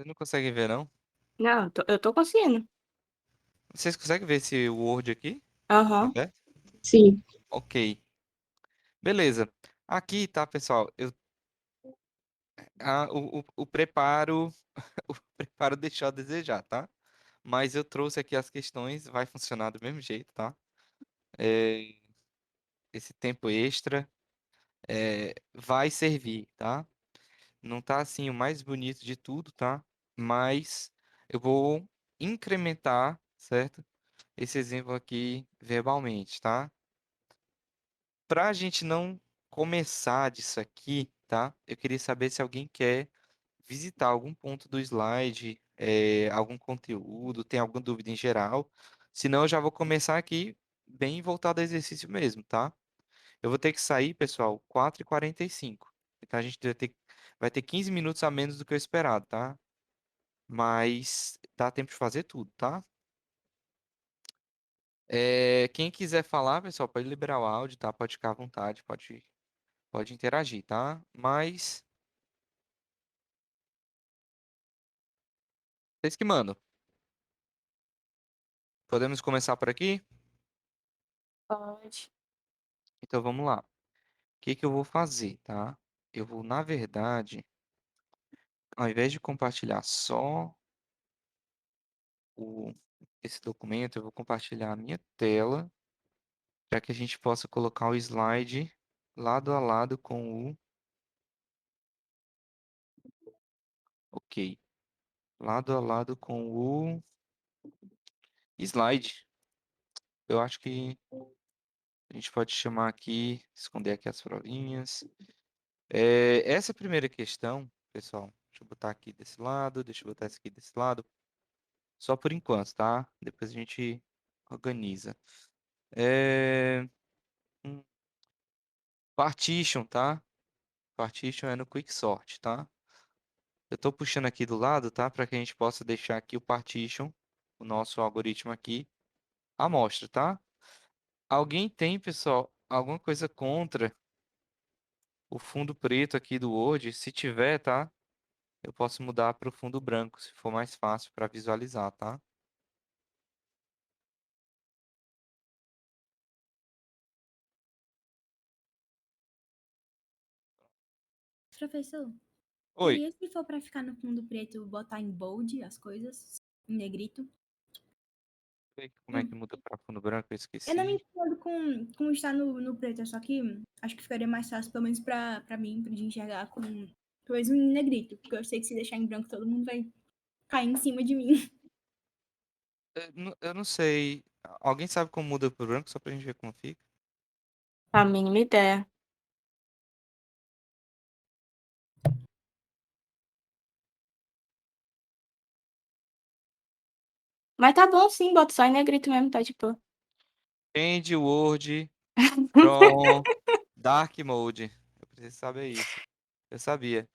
Vocês não conseguem ver, não? Não, eu tô conseguindo. Vocês conseguem ver esse Word aqui? Tá Aham. aberto? Sim. Ok. Beleza. Aqui, tá, pessoal? O preparo, o preparo deixou a desejar, tá? Mas eu trouxe aqui as questões, vai funcionar do mesmo jeito, tá? É, esse tempo extra vai servir, tá? Não tá assim o mais bonito de tudo, tá? Mas eu vou incrementar, certo? Esse exemplo aqui verbalmente, tá? Para a gente não começar disso aqui, tá? Eu queria saber se alguém quer visitar algum ponto do slide, algum conteúdo, tem alguma dúvida em geral. Senão, eu já vou começar aqui bem voltado ao exercício mesmo, tá? Eu vou ter que sair, pessoal, 4h45. Então, a gente vai ter 15 minutos a menos do que eu esperado, tá? Mas dá tempo de fazer tudo, tá? Quem quiser falar, pessoal, pode liberar o áudio, tá? Pode ficar à vontade, pode interagir, tá? Mas, vocês que mandam. Podemos começar por aqui? Pode. Então, vamos lá. O que que eu vou fazer, tá? Eu vou, na verdade, ao invés de compartilhar só o, esse documento, eu vou compartilhar a minha tela para que a gente possa colocar o slide lado a lado com o... Ok. Lado a lado com o slide. Eu acho que a gente pode chamar aqui, esconder aqui as provinhas. Essa primeira questão, pessoal, deixa eu botar aqui desse lado, deixa eu botar esse aqui desse lado, só por enquanto, tá? Depois a gente organiza. É, hum, Partition, tá? Partition é no Quicksort, tá? Eu tô puxando aqui do lado, tá? Para que a gente possa deixar aqui o partition, o nosso algoritmo aqui, à mostra, tá? Alguém tem, pessoal, alguma coisa contra o fundo preto aqui do Word? Se tiver, tá? Eu posso mudar para o fundo branco, se for mais fácil para visualizar, tá? Professor, Oi, e se for para ficar no fundo preto, botar em bold as coisas, em negrito? como é Eu, que muda para fundo branco? Eu eu não me esqueci. incomodo com estar no preto, só que acho que ficaria mais fácil, pelo menos pra mim, pra gente enxergar com pelo menos em negrito, porque eu sei que se deixar em branco todo mundo vai cair em cima de mim. Eu não sei. Alguém sabe como muda para o branco, só para a gente ver como fica? A mínima ideia. Mas tá bom sim, bota só em negrito mesmo, tá de boa. Change Word from Dark Mode. Eu preciso saber isso. Eu sabia.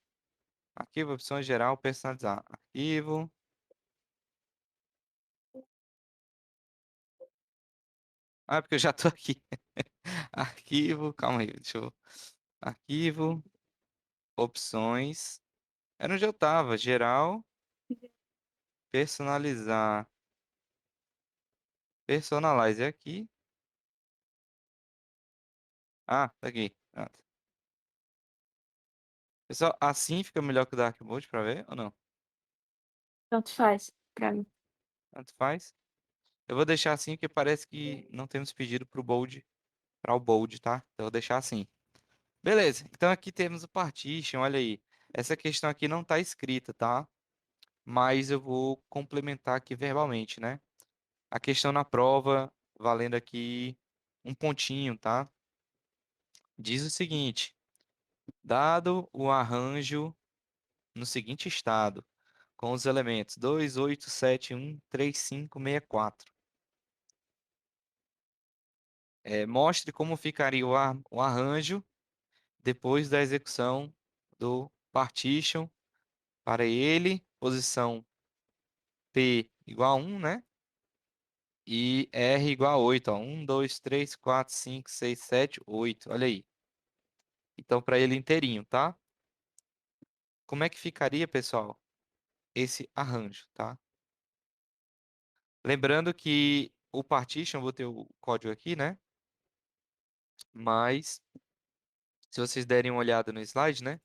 Arquivo, opção geral, personalizar. Arquivo. Ah, é porque eu já tô aqui. Arquivo, calma aí, deixa eu... Arquivo, opções. Era onde eu tava. Geral, personalizar. Personalize aqui. Ah, tá aqui. Pronto. Pessoal, assim fica melhor que o Dark Mode pra ver ou não? Tanto faz pra mim. Tanto faz. Eu vou deixar assim porque parece que não temos pedido pro Bold, para o Bold, tá? Então eu vou deixar assim. Beleza. Então aqui temos o partition, olha aí. Essa questão aqui não tá escrita, tá? Mas eu vou complementar aqui verbalmente, né? A questão na prova, valendo aqui um pontinho, tá? Diz o seguinte: dado o arranjo no seguinte estado, com os elementos 2, 8, 7, 1, 3, 5, 6, 4. Mostre como ficaria o arranjo depois da execução do partition para ele, posição P igual a 1, né? E R igual a 8, ó. 1, 2, 3, 4, 5, 6, 7, 8. Olha aí. Então, para ele inteirinho, tá? Como é que ficaria, pessoal? esse arranjo, tá? Lembrando que o partition, vou ter o código aqui, né? Mas, se vocês derem uma olhada no slide, né?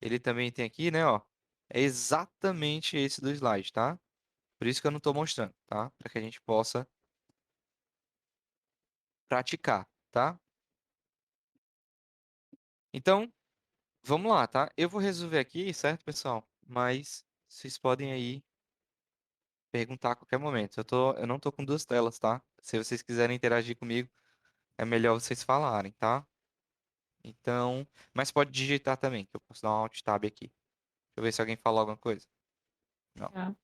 Ele também tem aqui, né, ó. É exatamente esse do slide, tá? Por isso que eu não estou mostrando, tá? Para que a gente possa praticar, tá? Então, vamos lá, tá? Eu vou resolver aqui, certo, pessoal? Mas vocês podem aí perguntar a qualquer momento. Eu não tô com duas telas, tá? Se vocês quiserem interagir comigo, é melhor vocês falarem, tá? Então, mas pode digitar também, que eu posso dar um Alt Tab aqui. Deixa eu ver se alguém falou alguma coisa. Não. Tá.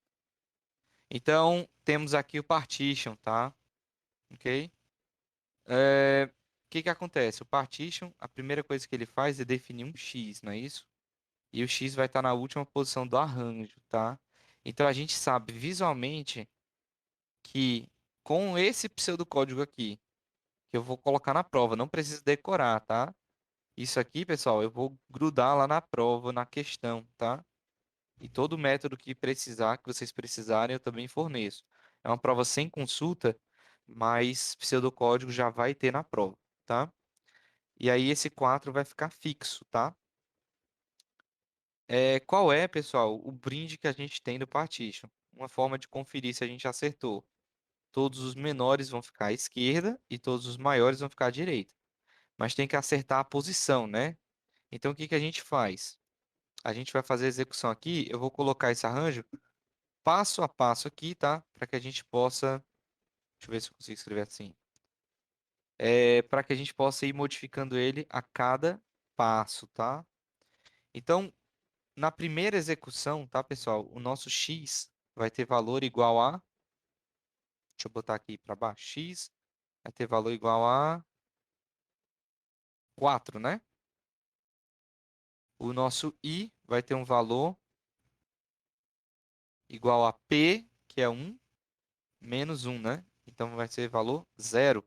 Então, temos aqui o partition, tá? Ok? O que que acontece? O partition, a primeira coisa que ele faz é definir um X, não é isso? E o X vai estar na última posição do arranjo, tá? Então, a gente sabe visualmente que com esse pseudocódigo aqui, que eu vou colocar na prova, não precisa decorar, tá? Isso aqui, pessoal, eu vou grudar lá na prova, na questão, tá? E todo método que precisar, que vocês precisarem, eu também forneço. É uma prova sem consulta, mas pseudocódigo já vai ter na prova, tá? E aí esse 4 vai ficar fixo, tá? Qual é, pessoal, o brinde que a gente tem do partition? Uma forma de conferir se a gente acertou. Todos os menores vão ficar à esquerda e todos os maiores vão ficar à direita. Mas tem que acertar a posição, né? Então, o que que a gente faz? A gente vai fazer a execução aqui. Eu vou colocar esse arranjo passo a passo aqui, tá? Para que a gente possa. Deixa eu ver se eu consigo escrever assim. Para que a gente possa ir modificando ele a cada passo, tá? Então, na primeira execução, tá, pessoal? O nosso x vai ter valor igual a. Deixa eu botar aqui para baixo. X vai ter valor igual a 4, né? O nosso i vai ter um valor igual a p, que é 1, menos 1, né? Então vai ser valor 0.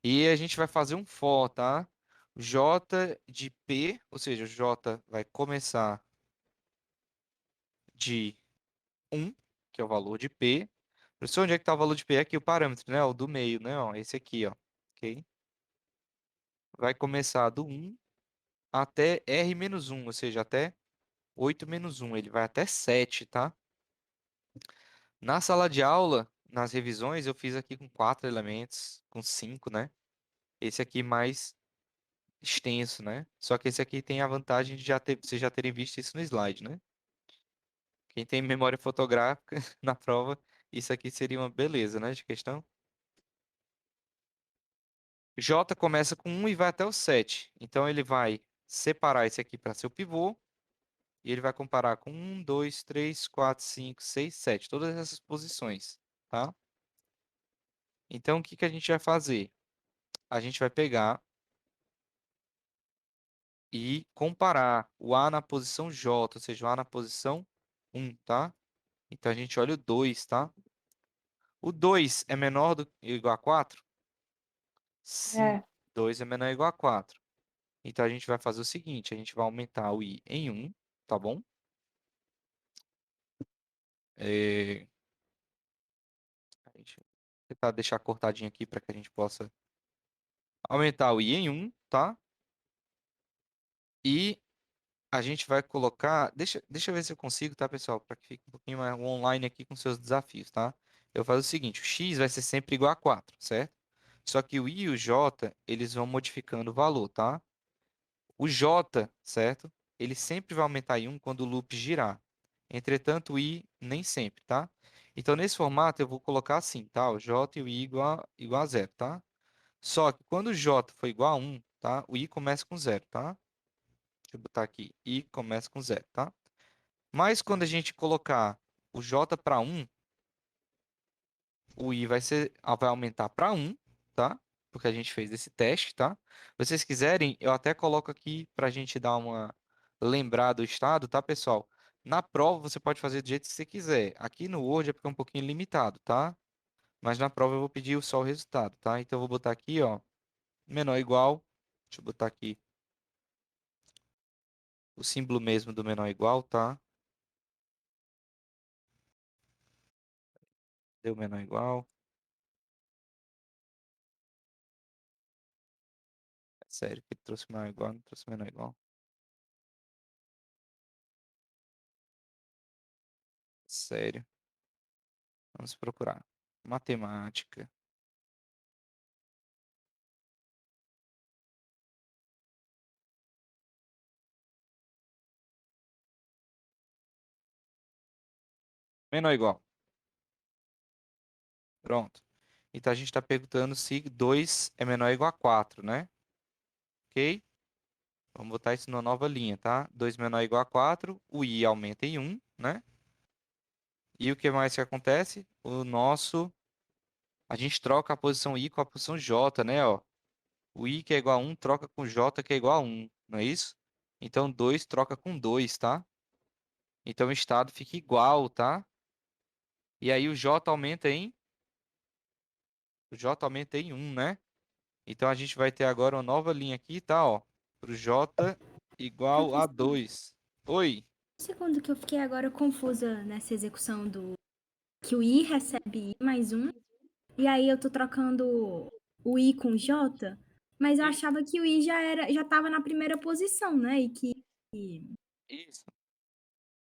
E a gente vai fazer um for, tá? J de P, ou seja, o J vai começar de 1, que é o valor de P. Professor, onde é que está o valor de P? É aqui o parâmetro, né? O do meio, né? Ó, esse aqui, ó. Ok? Vai começar do 1 até R menos 1, ou seja, até 8 menos 1. Ele vai até 7, tá? Na sala de aula, nas revisões, eu fiz aqui com 4 elementos, com 5, né? Esse aqui mais extenso, né? Só que esse aqui tem a vantagem de vocês já terem visto isso no slide, né? Quem tem memória fotográfica na prova, isso aqui seria uma beleza, né, de questão. J começa com 1 e vai até o 7. Então ele vai separar esse aqui para ser o pivô e ele vai comparar com 1, 2, 3, 4, 5, 6, 7, todas essas posições, tá? Então o que que a gente vai fazer? A gente vai pegar e comparar o A na posição J, ou seja, o A na posição 1, tá? Então a gente olha o 2, tá? O 2 é menor do ou igual a 4? Sim, É. 2 é menor ou igual a 4. Então a gente vai fazer o seguinte, a gente vai aumentar o i em 1, tá bom? É, a gente vai tentar deixar cortadinho aqui para que a gente possa aumentar o i em 1, tá? E a gente vai colocar, deixa eu ver se eu consigo, tá, pessoal? Para que fique um pouquinho mais online aqui com seus desafios, tá? Eu vou fazer o seguinte, o x vai ser sempre igual a 4, certo? Só que o i e o j, eles vão modificando o valor, tá? O J, certo? Ele sempre vai aumentar em 1 quando o loop girar. Entretanto, o I nem sempre, tá? Então, nesse formato, eu vou colocar assim, tá? O J e o I igual a 0, tá? Só que quando o J for igual a 1, tá? O I começa com 0, tá? Deixa eu botar aqui. I começa com 0, tá? Mas quando a gente colocar o J para 1, o i vai aumentar para 1, tá? Porque a gente fez esse teste, tá? Se vocês quiserem, eu até coloco aqui para a gente dar uma lembrada do estado, tá, pessoal? Na prova você pode fazer do jeito que você quiser. Aqui no Word é porque é um pouquinho limitado, tá? Mas na prova eu vou pedir só o resultado, tá? Então eu vou botar aqui, ó, menor ou igual. Deixa eu botar aqui o símbolo mesmo do menor ou igual, tá? Deu menor ou igual. É sério que ele trouxe menor ou igual, não trouxe menor ou igual. Sério. Vamos procurar. Matemática. Menor ou igual. Pronto. Então a gente está perguntando se 2 é menor ou igual a 4, né? Ok? Vamos botar isso numa nova linha, tá? 2 menor ou igual a 4, o i aumenta em 1, né? E o que mais que acontece? A gente troca a posição i com a posição j, né? Ó. O i que é igual a 1 troca com j que é igual a 1, não é isso? Então 2 troca com 2, tá? Então o estado fica igual, tá? E aí o j aumenta em 1, né? Então a gente vai ter agora uma nova linha aqui, tá? Ó, para o j igual a Professor, 2. Oi? um segundo que eu fiquei agora confusa nessa execução do que o i recebe i mais um, e aí eu tô trocando o i com j, mas eu Isso. achava que o i já tava na primeira posição, né? Isso.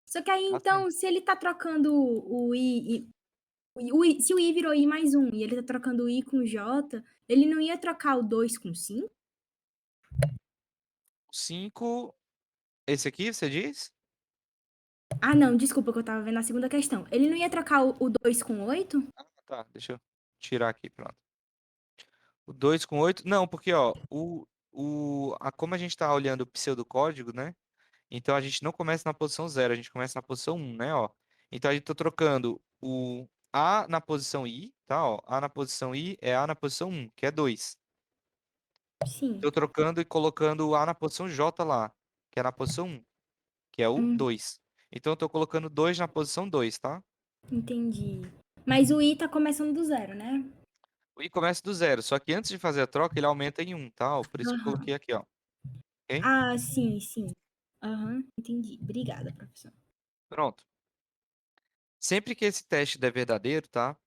Só que aí, Assim. então, se ele tá trocando se o i virou i mais um e ele tá trocando o i com j, ele não ia trocar o 2 com 5? 5. Esse aqui, você diz? Ah, não, desculpa que eu tava vendo a segunda questão. Ele não ia trocar o 2 com 8? Ah, tá. Deixa eu tirar aqui, pronto. O 2 com 8. Não, porque, ó, como a gente tá olhando o pseudocódigo, né? Então a gente não começa na posição 0, a gente começa na posição 1, né? Ó. Então a gente tá trocando o A na posição I, tá? Ó. A na posição I é A na posição 1, que é 2. Sim. Tô trocando e colocando o A na posição J lá, que é na posição 1, que é o Hum, 2. Então eu tô colocando 2 na posição 2, tá? entendi. Mas o i tá começando do zero, né? O I começa do 0, só que antes de fazer a troca ele aumenta em 1, tá? Ó. Por isso que eu Aham. coloquei aqui, ó. Ok? Ah, sim, sim. Aham, entendi. Obrigada, professor. Pronto. Sempre que esse teste der verdadeiro, tá?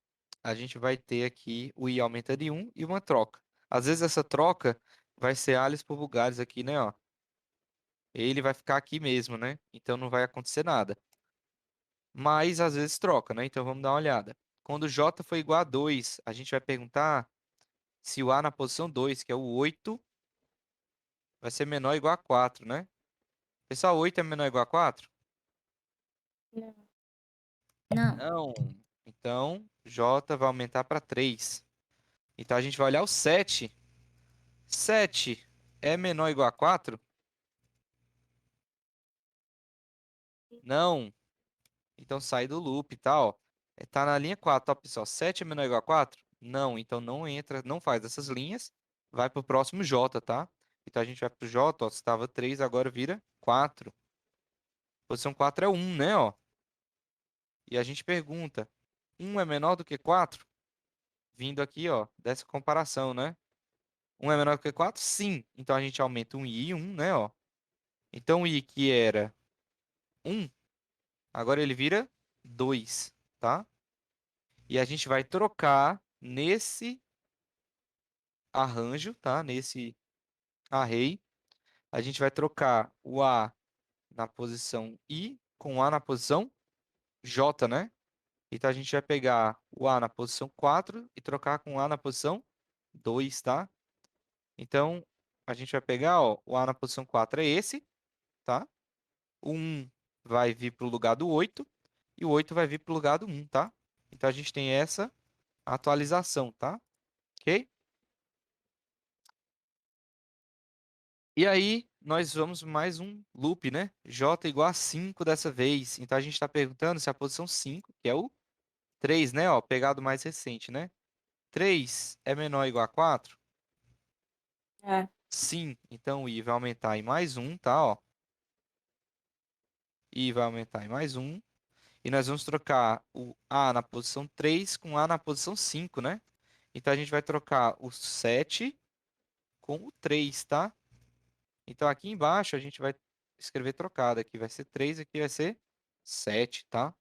A gente vai ter aqui o i aumenta de 1 e uma troca. Às vezes essa troca vai ser alias por vulgares aqui, né? Ó. Ele vai ficar aqui mesmo, né? Então não vai acontecer nada. Mas às vezes troca, né? Então vamos dar uma olhada. Quando j for igual a 2, a gente vai perguntar se o a na posição 2, que é o 8, vai ser menor ou igual a 4, né? Pessoal, 8 é menor ou igual a 4? Não. Não. Não. Então, j vai aumentar para 3. Então a gente vai olhar o 7. 7 é menor ou igual a 4? Não. Então sai do loop, tá? Ó. Tá na linha 4, ó, pessoal. 7 é menor ou igual a 4? Não. Então não entra, não faz essas linhas. Vai pro próximo J, tá? Então a gente vai pro J, ó. Estava 3, agora vira 4. Posição 4 é 1, né, ó? E a gente pergunta, 1 é menor do que 4? Vindo aqui, ó, dessa comparação, né? 1 é menor do que 4? Sim. Então a gente aumenta um i e 1, né, ó? Então o i que era 1, agora ele vira 2, tá? E a gente vai trocar nesse arranjo, tá? Nesse array, a gente vai trocar o A na posição I com o A na posição J, né? Então a gente vai pegar o A na posição 4 e trocar com o A na posição 2, tá? Então a gente vai pegar, ó, o A na posição 4 é esse, tá? O 1 vai vir para o lugar do 8 e o 8 vai vir para o lugar do 1, tá? Então a gente tem essa atualização, tá? Ok? E aí, nós vamos mais um loop, né? J igual a 5 dessa vez. Então, a gente está perguntando se a posição 5, que é o 3, né? Ó, pegado mais recente, né? 3 é menor ou igual a 4? É. Sim. Então, o I vai aumentar em mais um, tá? Ó, I vai aumentar em mais um. E nós vamos trocar o A na posição 3 com A na posição 5, né? Então, a gente vai trocar o 7 com o 3, tá? Então, aqui embaixo, a gente vai escrever trocado. Aqui vai ser 3, aqui vai ser 7, tá?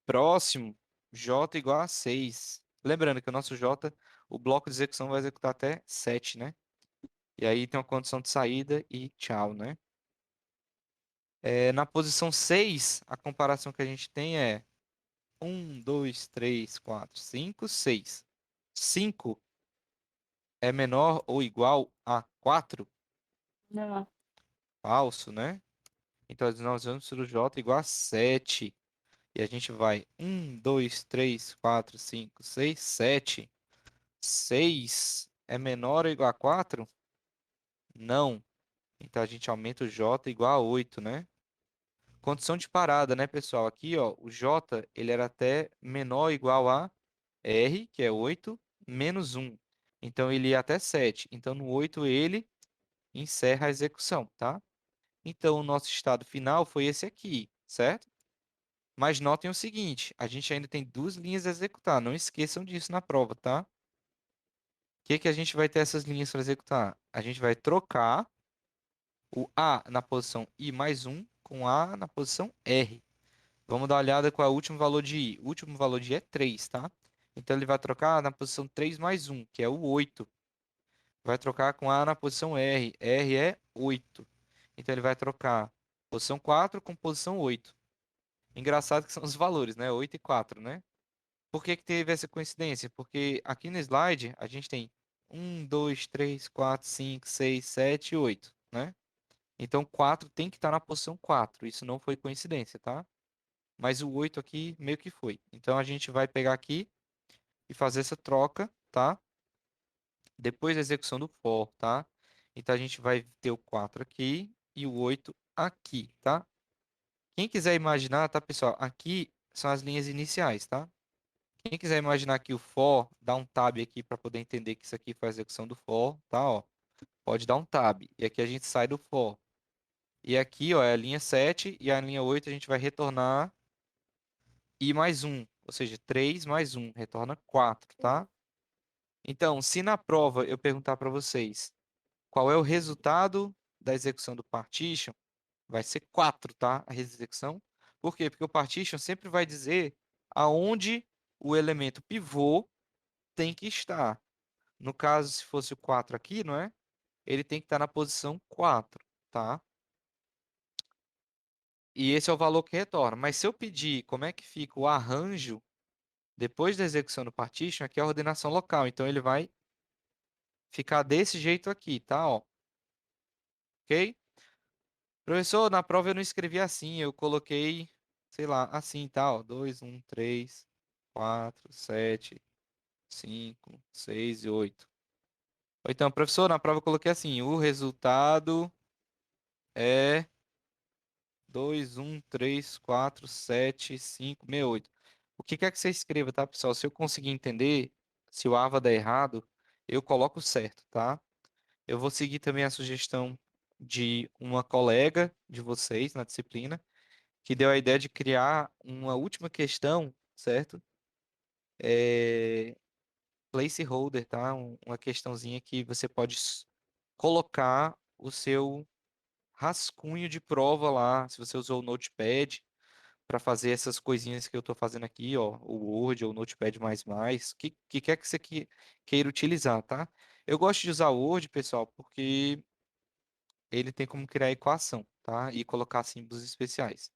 Próximo. J igual a 6. Lembrando que o nosso J, o bloco de execução vai executar até 7, né? E aí tem uma condição de saída e tchau, né? Na posição 6, a comparação que a gente tem é 1, 2, 3, 4, 5, 6. 5 é menor ou igual a 4? Não. Falso, né? Então nós vamos para o J igual a 7. E a gente vai 1, 2, 3, 4, 5, 6, 7. 6 é menor ou igual a 4? Não. Então a gente aumenta o J igual a 8, né? Condição de parada, né, pessoal? Aqui, ó, o J, ele era até menor ou igual a R, que é 8, menos 1. Então ele ia até 7. Então no 8 ele encerra a execução, tá? Então o nosso estado final foi esse aqui, certo? Mas notem o seguinte, a gente ainda tem duas linhas a executar. Não esqueçam disso na prova, tá? O que que a gente vai ter essas linhas para executar? A gente vai trocar o A na posição I mais 1 com A na posição R. Vamos dar uma olhada com o último valor de I. O último valor de I é 3, tá? Então ele vai trocar na posição 3 mais 1, que é o 8. Vai trocar com A na posição R. R é 8. Então ele vai trocar posição 4 com posição 8. Engraçado que são os valores, né? 8 e 4, né? Por que que teve essa coincidência? Porque aqui no slide a gente tem 1, 2, 3, 4, 5, 6, 7 e 8, né? Então 4 tem que estar na posição 4. Isso não foi coincidência, tá? Mas o 8 aqui meio que foi. Então a gente vai pegar aqui e fazer essa troca, tá? Depois da execução do for, tá? Então a gente vai ter o 4 aqui e o 8 aqui, tá? Quem quiser imaginar, tá, pessoal? Aqui são as linhas iniciais, tá? Quem quiser imaginar aqui o for, dá um tab aqui para poder entender que isso aqui foi a execução do for, tá? Ó, pode dar um tab. E aqui a gente sai do for. E aqui, ó, é a linha 7 e a linha 8 a gente vai retornar i mais 1, ou seja, 3 mais 1, retorna 4, tá? Então, se na prova eu perguntar para vocês qual é o resultado da execução do partition, vai ser 4, tá? A execução. Por quê? Porque o partition sempre vai dizer aonde o elemento pivô tem que estar. No caso, se fosse o 4 aqui, não é? Ele tem que estar na posição 4, tá? E esse é o valor que retorna. Mas se eu pedir como é que fica o arranjo depois da execução do partition, aqui é a ordenação local. Então, ele vai ficar desse jeito aqui, tá? Ó, ok? Professor, na prova eu não escrevi assim, eu coloquei, sei lá, assim, tá? Ó, 2, 1, 3, 4, 7, 5, 6 e 8. Ou então, professor, na prova eu coloquei assim, o resultado é 2, 1, 3, 4, 7, 5, 8. O que quer que você escreva, tá, pessoal? Se eu conseguir entender, se o AVA der errado, eu coloco certo, tá? Eu vou seguir também a sugestão de uma colega de vocês na disciplina, que deu a ideia de criar uma última questão, certo? É, placeholder, tá? Uma questãozinha que você pode colocar o seu rascunho de prova lá, se você usou o Notepad para fazer essas coisinhas que eu estou fazendo aqui, ó, o Word ou o Notepad++, que quer que você queira utilizar, tá? Eu gosto de usar o Word, pessoal, porque ele tem como criar equação, tá? E colocar símbolos especiais.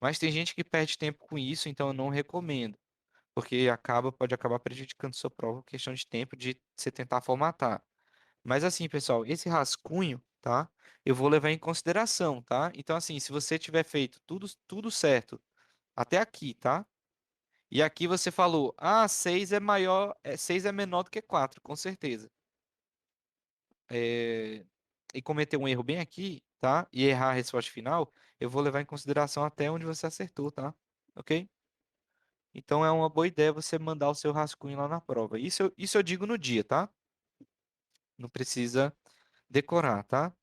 Mas tem gente que perde tempo com isso, então eu não recomendo, porque pode acabar prejudicando sua prova, questão de tempo de você tentar formatar. Mas assim, pessoal, esse rascunho, tá? Eu vou levar em consideração, tá? Então assim, se você tiver feito tudo certo até aqui, tá? E aqui você falou, 6 é maior, 6 é menor do que 4, com certeza. E cometer um erro bem aqui, tá? E errar a resposta final, eu vou levar em consideração até onde você acertou, tá? Ok? Então é uma boa ideia você mandar o seu rascunho lá na prova. Isso eu digo no dia, tá? Não precisa decorar, tá?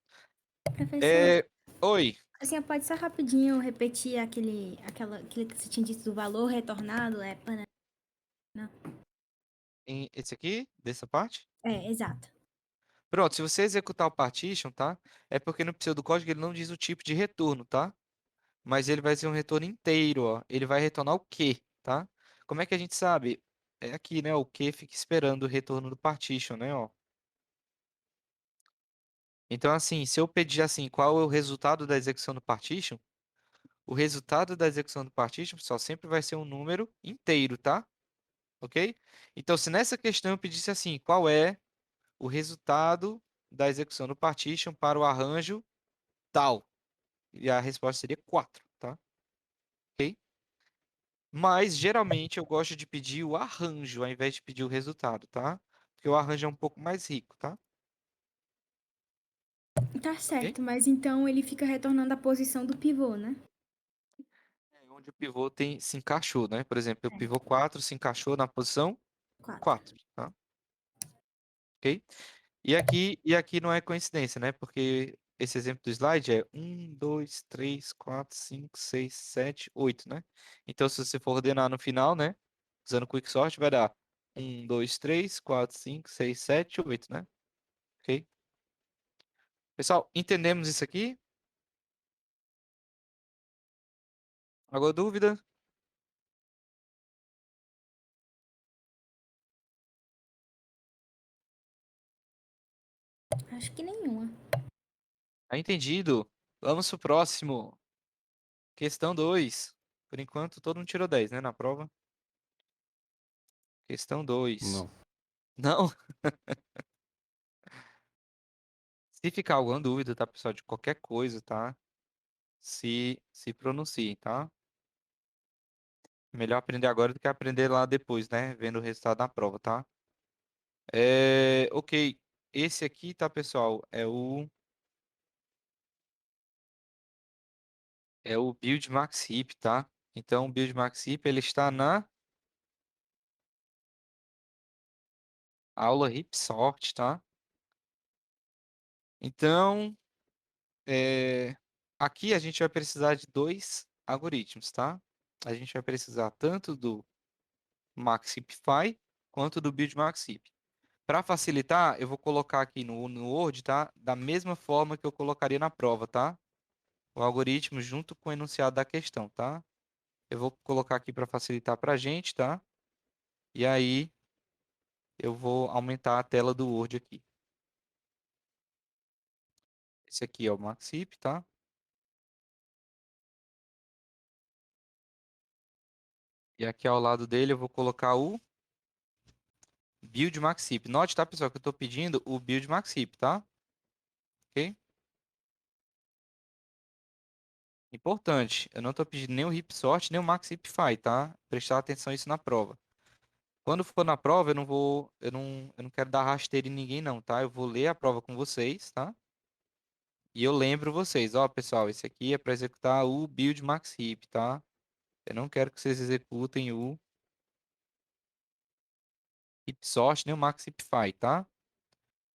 Professor, É... Oi, assim, pode só rapidinho repetir aquele que você tinha dito do valor retornado, não. esse aqui, dessa parte? É, exato. Pronto, se você executar o partition, tá? É porque no pseudocódigo ele não diz o tipo de retorno, tá? Mas ele vai ser um retorno inteiro, ó. Ele vai retornar o quê, tá? Como é que a gente sabe? É aqui, né? O que fica esperando o retorno do partition, né? Ó. Então, assim, se eu pedir assim, qual é o resultado da execução do partition? O resultado da execução do partition, pessoal, sempre vai ser um número inteiro, tá? Ok? Então, se nessa questão eu pedisse assim, qual é o resultado da execução do partition para o arranjo tal? E a resposta seria 4, tá? Ok? Mas, geralmente, eu gosto de pedir o arranjo, ao invés de pedir o resultado, tá? Porque o arranjo é um pouco mais rico, tá? Tá Ok? certo, mas então ele fica retornando a posição do pivô, né? É onde o pivô se encaixou, né? Por exemplo, o É, pivô 4 se encaixou na posição 4. 4, tá? Ok? E aqui não é coincidência, né? Porque esse exemplo do slide é 1, 2, 3, 4, 5, 6, 7, 8, né? Então, se você for ordenar no final, né? Usando Quicksort, vai dar 1, 2, 3, 4, 5, 6, 7, 8, né? Ok? Pessoal, entendemos isso aqui? Alguma dúvida? Acho que nenhuma. Tá entendido? Vamos pro próximo. Questão 2. Por enquanto, todo mundo tirou 10, né? Na prova. Questão 2. Não. Não? Se ficar alguma dúvida, tá, pessoal? De qualquer coisa, tá? Se pronuncie, tá? Melhor aprender agora do que aprender lá depois, né? Vendo o resultado da prova, tá? Ok. Esse aqui, tá, pessoal? É o Build Max Heap, tá? Então, o Build Max Heap, ele está na aula Heap Sort, tá? Então, aqui a gente vai precisar de dois algoritmos, tá? A gente vai precisar tanto do Maxipify quanto do Build Max Heap. Para facilitar, eu vou colocar aqui no Word, tá? Da mesma forma que eu colocaria na prova, tá? O algoritmo junto com o enunciado da questão, tá? Eu vou colocar aqui para facilitar para a gente, tá? E aí eu vou aumentar a tela do Word aqui. Esse aqui é o Maxip, tá? E aqui ao lado dele eu vou colocar o Build Maxip. Note, tá, pessoal, que eu estou pedindo o Build Maxip, tá? Ok? Importante, eu não estou pedindo nem o Hipsort, nem o Maxipify, tá? Prestar atenção a isso na prova. Quando for na prova, eu não quero dar rasteira em ninguém não, tá? Eu vou ler a prova com vocês, tá? E eu lembro vocês, ó, pessoal, esse aqui é para executar o build max heap, tá? Eu não quero que vocês executem o heap sort nem o max heapify, tá?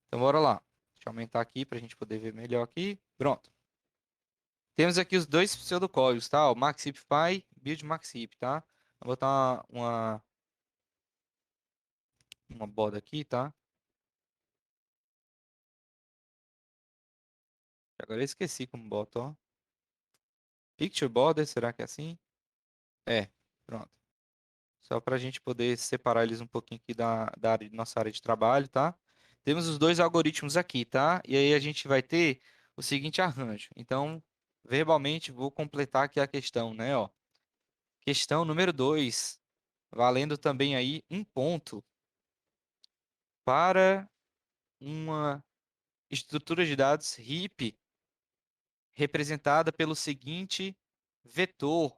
Então bora lá. Deixa eu aumentar aqui para a gente poder ver melhor aqui. Pronto. Temos aqui os dois pseudocódigos, tá? O max heapify, build max heap, tá? Vou botar uma borda aqui, tá? Agora eu esqueci como bota, ó. Picture border, será que é assim? É, pronto. Só para a gente poder separar eles um pouquinho aqui nossa área de trabalho, tá? Temos os dois algoritmos aqui, tá? E aí a gente vai ter o seguinte arranjo. Então, verbalmente, vou completar aqui a questão, né? Ó. Questão número 2, valendo também aí um ponto para uma estrutura de dados heap representada pelo seguinte vetor.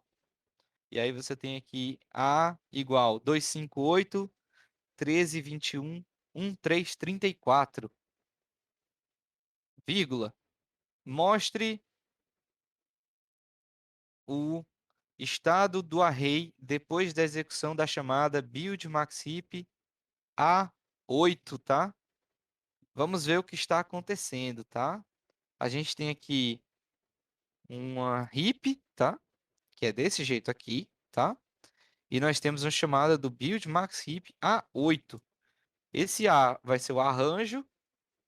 E aí você tem aqui A igual 258 13, 21, 13, 34, vírgula. Mostre o estado do array depois da execução da chamada build maxheap A8, tá? Vamos ver o que está acontecendo, tá? A gente tem aqui uma heap, tá? Que é desse jeito aqui, tá? E nós temos uma chamada do build maxheap A8. Esse A vai ser o arranjo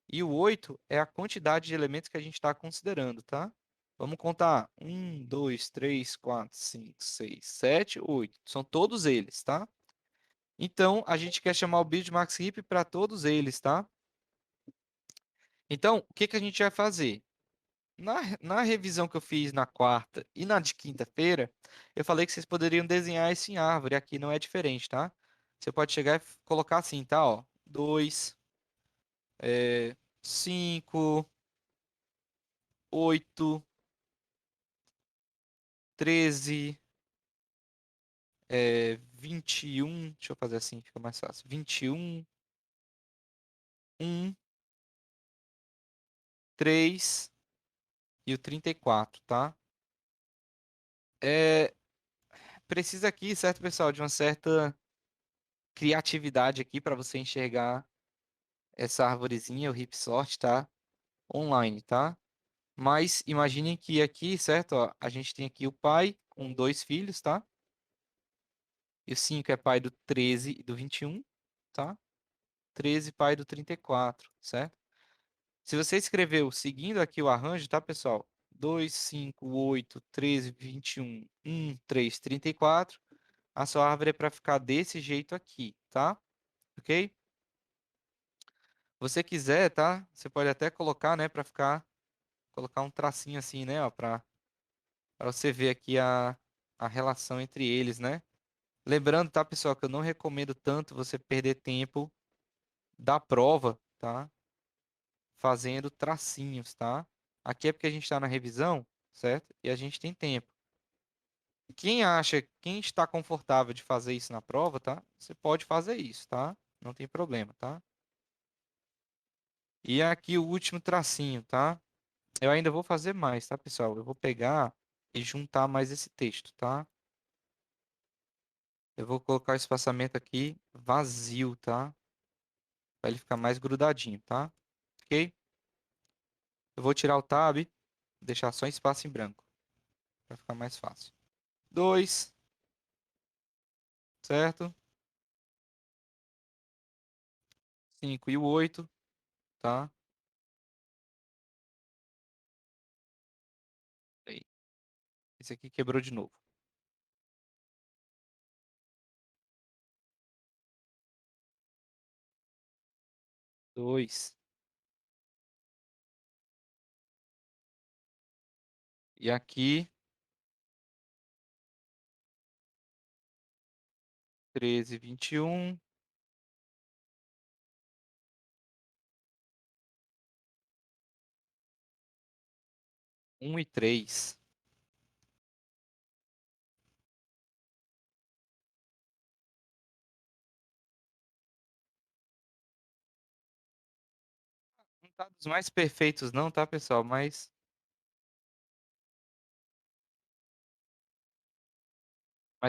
e o 8 é a quantidade de elementos que a gente está considerando, tá? Vamos contar. 1, 2, 3, 4, 5, 6, 7, 8. São todos eles, tá? Então, a gente quer chamar o BuildMax Heap para todos eles, tá? Então, o que que a gente vai fazer? Na revisão que eu fiz na quarta e na de quinta-feira, eu falei que vocês poderiam desenhar isso em árvore. Aqui não é diferente, tá? Você pode chegar e colocar assim, tá? Ó, 2, 5, 8, 13, 21. Deixa eu fazer assim, fica mais fácil. 21, 1, 3 e o 34, tá? Precisa aqui, certo, pessoal, de uma certa criatividade aqui para você enxergar essa arvorezinha, o hip sort, tá? Online, tá? Mas imaginem que aqui, certo? Ó, a gente tem aqui o pai com 2 filhos, tá? E o 5 é pai do 13 e do 21, tá? 13 pai do 34, certo? Se você escreveu seguindo aqui o arranjo, tá, pessoal? 2, 5, 8, 13, 21, 1, 3, 34. A sua árvore é para ficar desse jeito aqui, tá? Ok? Você quiser, tá? Você pode até colocar, né, para ficar, colocar um tracinho assim, né, ó, para você ver aqui a relação entre eles, né? Lembrando, tá, pessoal, que eu não recomendo tanto você perder tempo da prova, tá? Fazendo tracinhos, tá? Aqui é porque a gente está na revisão, certo? E a gente tem tempo. Quem está confortável de fazer isso na prova, tá? Você pode fazer isso, tá? Não tem problema, tá? E aqui o último tracinho, tá? Eu ainda vou fazer mais, tá, pessoal? Eu vou pegar e juntar mais esse texto, tá? Eu vou colocar o espaçamento aqui vazio, tá? Para ele ficar mais grudadinho, tá? Ok? Eu vou tirar o tab, deixar só espaço em branco, para ficar mais fácil. 2, certo? 5 e o 8, tá? Aí. Esse aqui quebrou de novo. 2. E aqui, 13, 21. 1 e 3. Não tá dos mais perfeitos não, tá, pessoal? Mas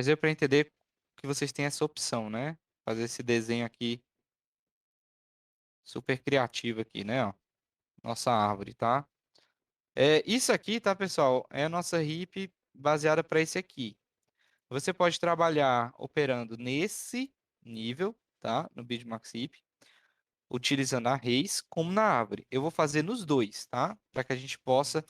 deu para entender que vocês têm essa opção, né? Fazer esse desenho aqui super criativo aqui, né? Ó, nossa árvore, tá? Isso aqui, tá, pessoal? É a nossa heap baseada para esse aqui. Você pode trabalhar operando nesse nível, tá? No Bitmax Heap, utilizando arrays como na árvore. Eu vou fazer nos dois, tá? Para que a gente possa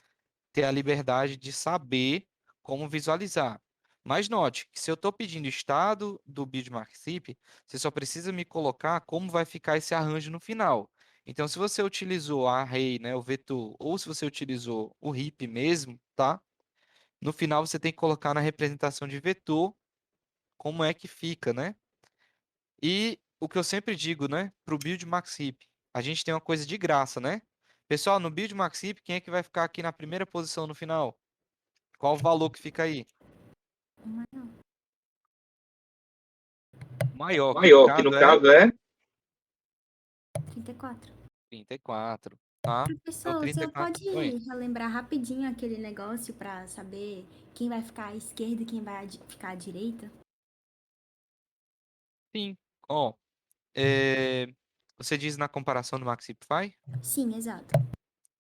ter a liberdade de saber como visualizar. Mas note que se eu estou pedindo estado do Bitmax Heap, você só precisa me colocar como vai ficar esse arranjo no final. Então, se você utilizou a array, né, o vetor, ou se você utilizou o heap mesmo, tá? No final você tem que colocar na representação de vetor como é que fica, né? E o que eu sempre digo, né, para o Build Max Heap, a gente tem uma coisa de graça, né? Pessoal, no Build Max Heap, quem é que vai ficar aqui na primeira posição no final? Qual o valor que fica aí? Maior, que no Maior, que no caso é caso é 34. 34, tá? Então, Professor, o senhor 34. pode Oi. relembrar rapidinho aquele negócio para saber quem vai ficar à esquerda e quem vai ficar à direita? Sim. Ó, você diz na comparação do Max Heapify? Sim, exato.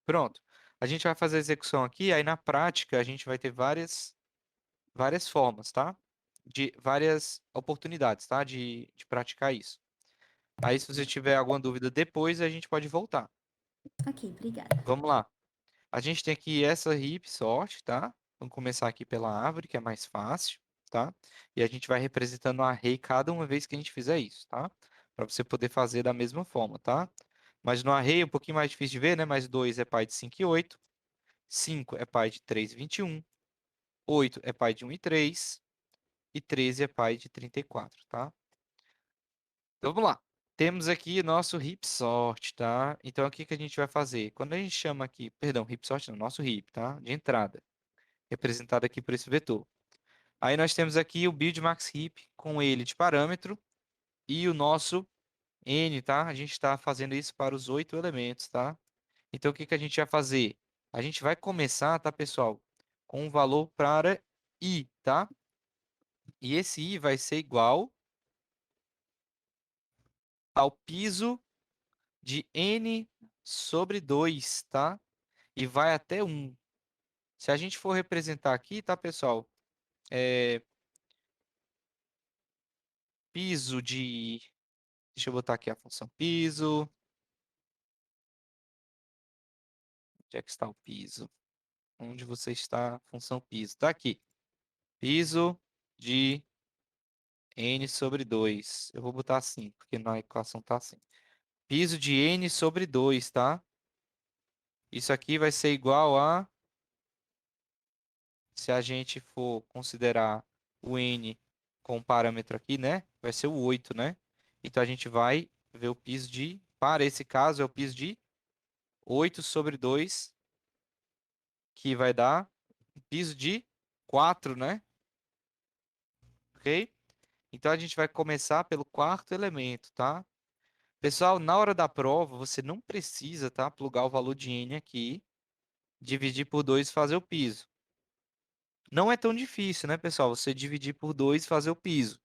Pronto. A gente vai fazer a execução aqui, aí na prática a gente vai ter várias formas, tá? De várias oportunidades, tá? De praticar isso. Aí, se você tiver alguma dúvida depois, a gente pode voltar. Ok, obrigada. Vamos lá. A gente tem aqui essa heap sort, tá? Vamos começar aqui pela árvore, que é mais fácil, tá? E a gente vai representando o array cada uma vez que a gente fizer isso, tá? Para você poder fazer da mesma forma, tá? Mas no array é um pouquinho mais difícil de ver, né? Mas 2 é pai de 5 e 8. 5 é pai de 3 e 21. 8 é pai de 1 e 3. E 13 é pai de 34, tá? Então vamos lá. Temos aqui nosso heap sort, tá? Então, o que que a gente vai fazer? Quando a gente chama aqui, perdão, heap sort não, nosso heap, tá? De entrada, representado aqui por esse vetor. Aí nós temos aqui o build max heap com ele de parâmetro e o nosso n, tá? A gente está fazendo isso para os 8 elementos, tá? Então, o que que a gente vai fazer? A gente vai começar, tá, pessoal? Com um valor para i, tá? E esse i vai ser igual ao piso de n sobre 2, tá? E vai até 1. Se a gente for representar aqui, tá, pessoal? Piso de... Deixa eu botar aqui a função piso. Onde é que está o piso? Onde você está? Função piso. Tá aqui. Piso de n sobre 2. Eu vou botar assim, porque na equação tá assim. Piso de n sobre 2, tá? Isso aqui vai ser igual a... Se a gente for considerar o n com parâmetro aqui, né? Vai ser o 8, né? Então, a gente vai ver o piso de... Para esse caso, é o piso de 8 sobre 2, que vai dar um piso de 4, né? Ok? Então, a gente vai começar pelo quarto elemento, tá? Pessoal, na hora da prova, você não precisa, tá? Plugar o valor de n aqui, dividir por 2 e fazer o piso. Não é tão difícil, né, pessoal? Você dividir por 2 e fazer o piso.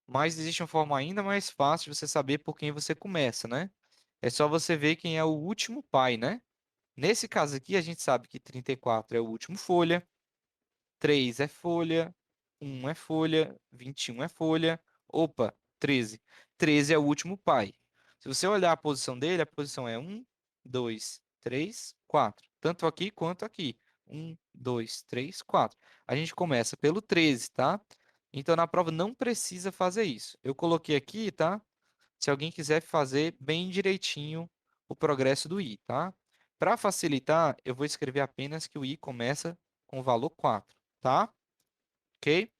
Mas existe uma forma ainda mais fácil de você saber por quem você começa, né? É só você ver quem é o último pai, né? Nesse caso aqui, a gente sabe que 34 é o último folha, 3 é folha, 1 é folha, 21 é folha. Opa, 13. 13 é o último pai. Se você olhar a posição dele, a posição é 1, 2, 3, 4. Tanto aqui quanto aqui. 1, 2, 3, 4. A gente começa pelo 13, tá? Então, na prova não precisa fazer isso. Eu coloquei aqui, tá? Se alguém quiser fazer bem direitinho o progresso do i, tá? Para facilitar, eu vou escrever apenas que o i começa com o valor 4, tá? Ok?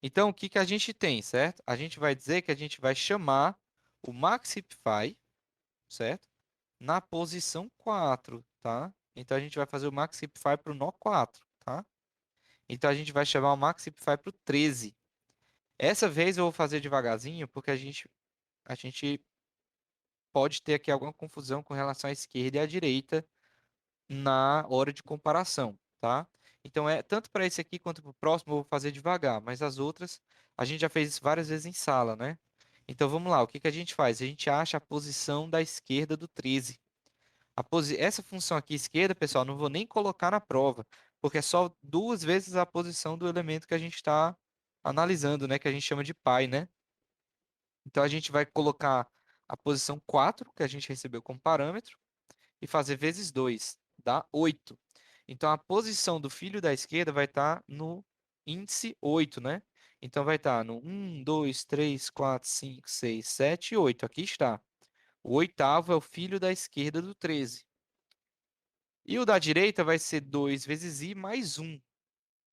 Então, o que que a gente tem, certo? A gente vai dizer que a gente vai chamar o maxify, certo? Na posição 4, tá? Então, a gente vai fazer o maxify para o nó 4, tá? Então, a gente vai chamar o maxify para o 13. Essa vez eu vou fazer devagarzinho, porque a gente pode ter aqui alguma confusão com relação à esquerda e à direita na hora de comparação, tá? Então, tanto para esse aqui quanto para o próximo, eu vou fazer devagar, mas as outras, a gente já fez isso várias vezes em sala, né? Então, vamos lá, o que que a gente faz? A gente acha a posição da esquerda do 13. Essa função aqui, esquerda, pessoal, não vou nem colocar na prova, porque é só 2 vezes a posição do elemento que a gente está analisando, né? Que a gente chama de pai, né? Então, a gente vai colocar a posição 4, que a gente recebeu como parâmetro, e fazer vezes 2, dá 8. Então, a posição do filho da esquerda vai estar no índice 8, né? Então, vai estar no 1, 2, 3, 4, 5, 6, 7 e 8. Aqui está. O oitavo é o filho da esquerda do 13. E o da direita vai ser 2 vezes i mais 1,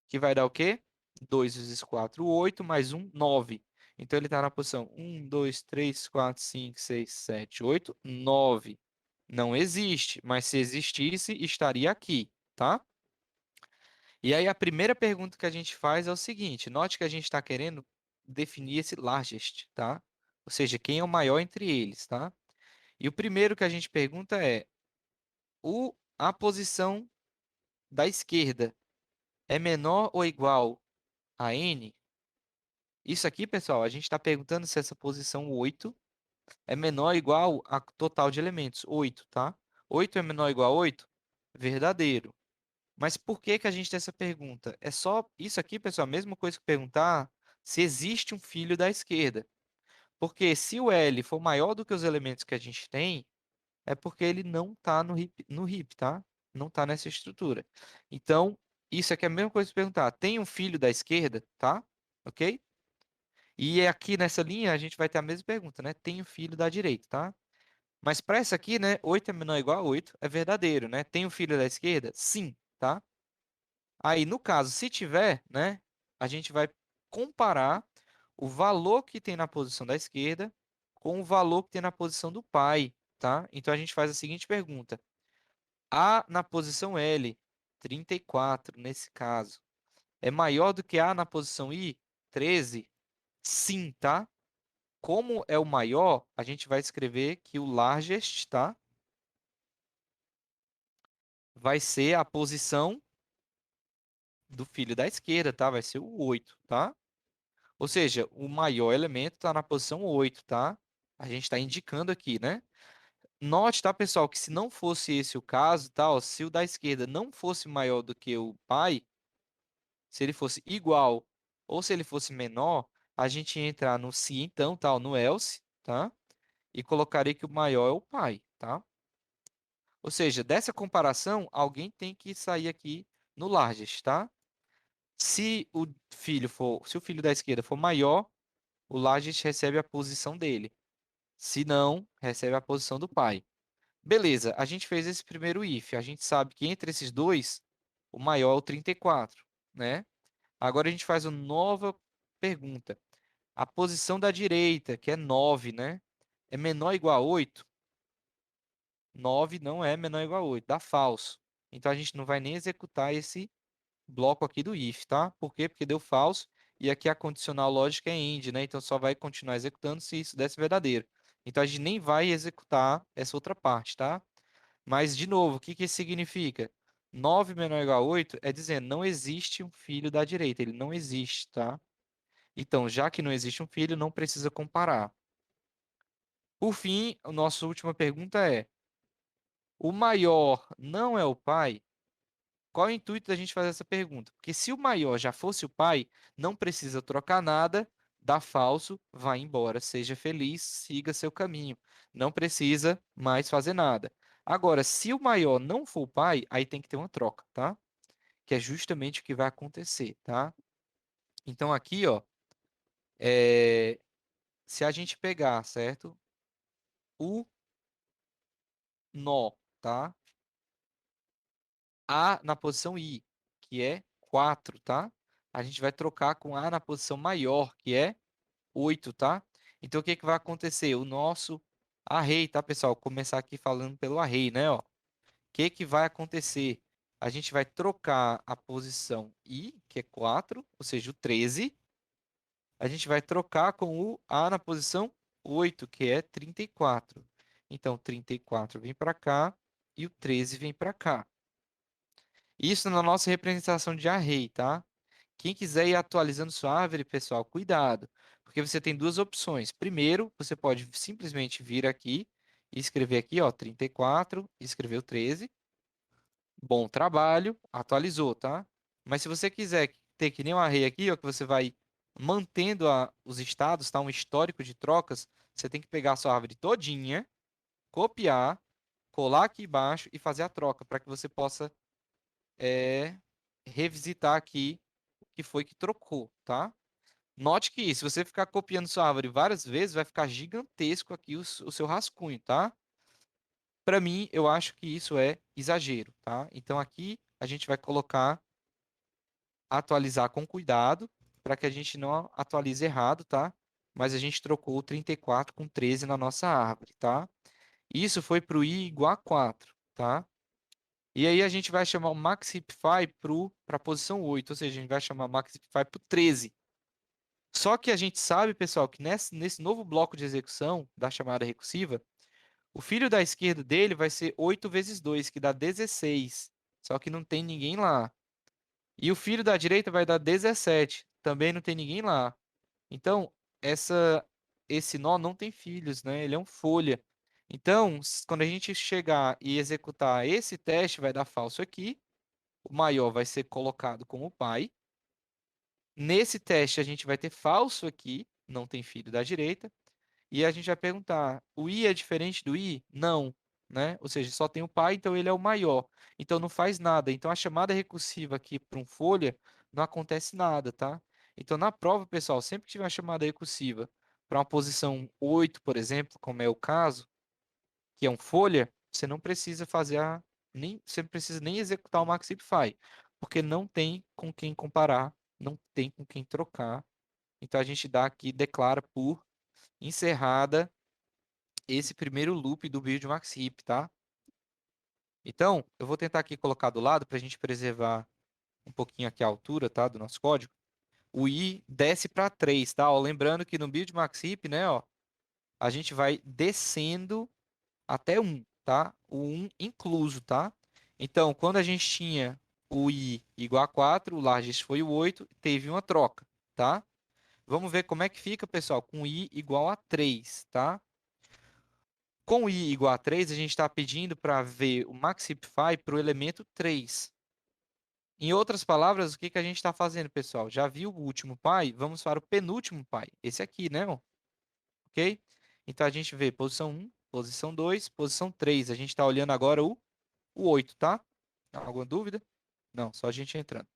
que vai dar o quê? 2 vezes 4, 8, mais 1, 9. Então, ele está na posição 1, 2, 3, 4, 5, 6, 7, 8, 9. Não existe, mas se existisse, estaria aqui, tá? E aí, a primeira pergunta que a gente faz é o seguinte: note que a gente está querendo definir esse largest, tá? Ou seja, quem é o maior entre eles, tá? E o primeiro que a gente pergunta é: a posição da esquerda é menor ou igual a n? Isso aqui, pessoal, a gente está perguntando se essa posição 8 é menor ou igual a total de elementos, 8, tá? 8 é menor ou igual a 8? Verdadeiro. Mas por que que a gente tem essa pergunta? É só isso aqui, pessoal, a mesma coisa que perguntar se existe um filho da esquerda. Porque se o L for maior do que os elementos que a gente tem, é porque ele não está no heap, tá? não está nessa estrutura. Então, isso aqui é a mesma coisa que perguntar, tem um filho da esquerda, tá? Ok? E aqui nessa linha a gente vai ter a mesma pergunta, né? Tem um filho da direita, tá? Mas para essa aqui, né? 8 é menor ou igual a 8 é verdadeiro, né? Tem um filho da esquerda? Sim, tá? Aí, no caso, se tiver, né? A gente vai comparar o valor que tem na posição da esquerda com o valor que tem na posição do pai, tá? Então, a gente faz a seguinte pergunta. A na posição L, 34 nesse caso, é maior do que A na posição I, 13? Sim, tá? Como é o maior, a gente vai escrever que o largest, tá? Vai ser a posição do filho da esquerda, tá? Vai ser o 8, tá? Ou seja, o maior elemento está na posição 8, tá? A gente está indicando aqui, né? Note, tá, pessoal, que se não fosse esse o caso, tá? Ó, se o da esquerda não fosse maior do que o pai, se ele fosse igual ou se ele fosse menor, a gente ia entrar no se então, tá? Ó, no else, tá? E colocaria que o maior é o pai, tá? Ou seja, dessa comparação, alguém tem que sair aqui no largest, tá? Se o filho da esquerda for maior, o largest recebe a posição dele. Se não, recebe a posição do pai. Beleza, a gente fez esse primeiro if. A gente sabe que entre esses dois, o maior é o 34, né? Agora a gente faz uma nova pergunta. A posição da direita, que é 9, né? É menor ou igual a 8? 9 não é menor ou igual a 8, dá falso. Então a gente não vai nem executar esse bloco aqui do if, tá? Por quê? Porque deu falso e aqui a condicional lógica é end, né? Então só vai continuar executando se isso desse verdadeiro. Então a gente nem vai executar essa outra parte, tá? Mas, de novo, o que que isso significa? 9 menor ou igual a 8 é dizendo não existe um filho da direita, ele não existe, tá? Então, já que não existe um filho, não precisa comparar. Por fim, a nossa última pergunta é: o maior não é o pai? Qual é o intuito da gente fazer essa pergunta? Porque se o maior já fosse o pai, não precisa trocar nada, dá falso, vai embora, seja feliz, siga seu caminho. Não precisa mais fazer nada. Agora, se o maior não for o pai, aí tem que ter uma troca, tá? Que é justamente o que vai acontecer, tá? Então aqui, ó, se a gente pegar, certo? O nó, tá? A na posição I, que é 4, tá? A gente vai trocar com A na posição maior, que é 8, tá? Então, o que que vai acontecer? O nosso array, tá, pessoal? Vou começar aqui falando pelo array, né, ó. O que que vai acontecer? A gente vai trocar a posição I, que é 4, ou seja, o 13. A gente vai trocar com o A na posição 8, que é 34. Então, 34 vem para cá e o 13 vem para cá. Isso na nossa representação de array, tá? Quem quiser ir atualizando sua árvore, pessoal, cuidado, porque você tem duas opções. Primeiro, você pode simplesmente vir aqui e escrever aqui, ó, 34, e escrever o 13. Bom trabalho, atualizou, tá? Mas se você quiser ter que nem um array aqui, ó, que você vai mantendo os estados, tá? Um histórico de trocas, você tem que pegar a sua árvore todinha, copiar, colar aqui embaixo e fazer a troca, para que você possa revisitar aqui o que foi que trocou, tá? Note que se você ficar copiando sua árvore várias vezes, vai ficar gigantesco aqui o seu rascunho, tá? Para mim, eu acho que isso é exagero, tá? Então aqui a gente vai colocar atualizar com cuidado, para que a gente não atualize errado, tá? Mas a gente trocou o 34 com 13 na nossa árvore, tá? Isso foi para o i igual a 4, tá? E aí a gente vai chamar o maxify para a posição 8, ou seja, a gente vai chamar maxify para o 13. Só que a gente sabe, pessoal, que nesse novo bloco de execução da chamada recursiva, o filho da esquerda dele vai ser 8 vezes 2, que dá 16. Só que não tem ninguém lá. E o filho da direita vai dar 17. Também não tem ninguém lá. Então, esse nó não tem filhos, né? Ele é um folha. Então, quando a gente chegar e executar esse teste, vai dar falso aqui. O maior vai ser colocado como pai. Nesse teste, a gente vai ter falso aqui. Não tem filho da direita. E a gente vai perguntar: o i é diferente do i? Não. né? Ou seja, só tem o pai, então ele é o maior. Então não faz nada. Então a chamada recursiva aqui para um folha não acontece nada, tá? Então na prova, pessoal, sempre que tiver uma chamada recursiva para uma posição 8, por exemplo, como é o caso, que é um folha, você não precisa fazer você não precisa nem executar o Maxipify, porque não tem com quem comparar, não tem com quem trocar. Então a gente dá aqui, declara por encerrada esse primeiro loop do build Maxip, tá? Então, eu vou tentar aqui colocar do lado para a gente preservar um pouquinho aqui a altura, tá, do nosso código. O i desce para 3, tá? Ó, lembrando que no build Maxip, né, ó, a gente vai descendo até 1, tá? O 1 incluso, tá? Então, quando a gente tinha o i igual a 4, o largest foi o 8, teve uma troca, tá? Vamos ver como é que fica, pessoal, com i igual a 3, tá? Com i igual a 3, a gente está pedindo para ver o Maxipify para o elemento 3. Em outras palavras, o que que a gente está fazendo, pessoal? Já viu o último pai? Vamos para o penúltimo pai. Esse aqui, né? Ó? Ok? Então, a gente vê posição 1, posição 2, posição 3. A gente está olhando agora o 8, tá? Alguma dúvida? Não, só a gente entrando.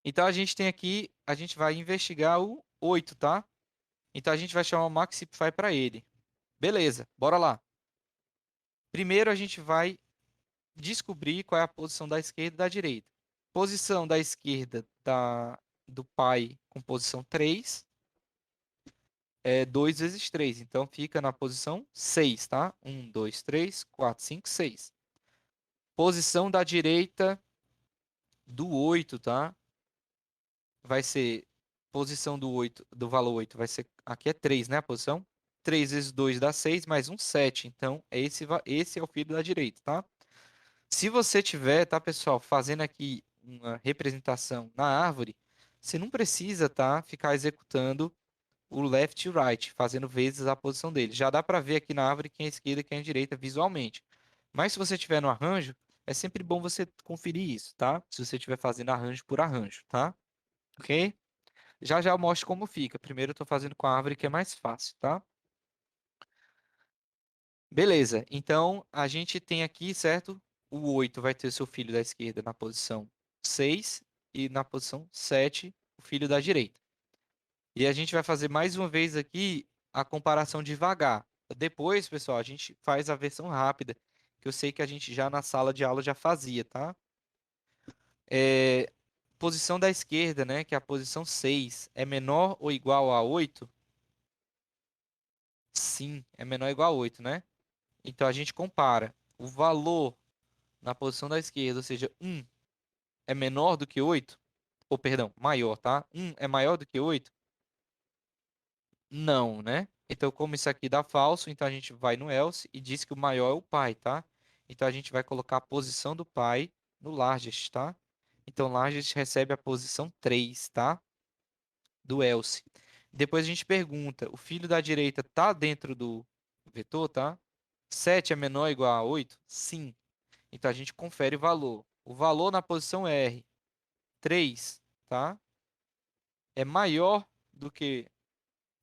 Então, a gente tem aqui, a gente vai investigar o 8, tá? Então, a gente vai chamar o Maxipify para ele. Beleza, bora lá. Primeiro, a gente vai descobrir qual é a posição da esquerda e da direita. Posição da esquerda do pai com posição 3 é 2 vezes 3. Então, fica na posição 6, tá? 1, 2, 3, 4, 5, 6. Posição da direita do 8, tá? Vai ser, posição do 8, do valor 8, vai ser, aqui é 3, né, a posição? 3 vezes 2 dá 6, mais um 7. Então, esse é o filho da direita, tá? Se você tiver, tá, pessoal, fazendo aqui uma representação na árvore, você não precisa, tá, ficar executando o left e right, fazendo vezes a posição dele. Já dá para ver aqui na árvore quem é esquerda e quem é direita visualmente. Mas se você tiver no arranjo, é sempre bom você conferir isso, tá? Se você estiver fazendo arranjo por arranjo, tá? Ok? Já já eu mostro como fica. Primeiro eu estou fazendo com a árvore que é mais fácil, tá? Beleza, então a gente tem aqui, certo? O 8 vai ter seu filho da esquerda na posição 6 e na posição 7, o filho da direita. E a gente vai fazer mais uma vez aqui a comparação devagar. Depois, pessoal, a gente faz a versão rápida, que eu sei que a gente já na sala de aula já fazia, tá? Posição da esquerda, né, que é a posição 6, é menor ou igual a 8? Sim, é menor ou igual a 8, né? Então a gente compara o valor na posição da esquerda, ou seja, 1 é menor do que 8, ou perdão, maior, tá? 1 é maior do que 8? Não, né? Então, como isso aqui dá falso, então a gente vai no else e diz que o maior é o pai, tá? Então a gente vai colocar a posição do pai no largest, tá? Então, largest recebe a posição 3, tá? Do else. Depois a gente pergunta, o filho da direita tá dentro do vetor, tá? 7 é menor ou igual a 8? Sim. Então a gente confere o valor. O valor na posição R, 3, tá? É maior do que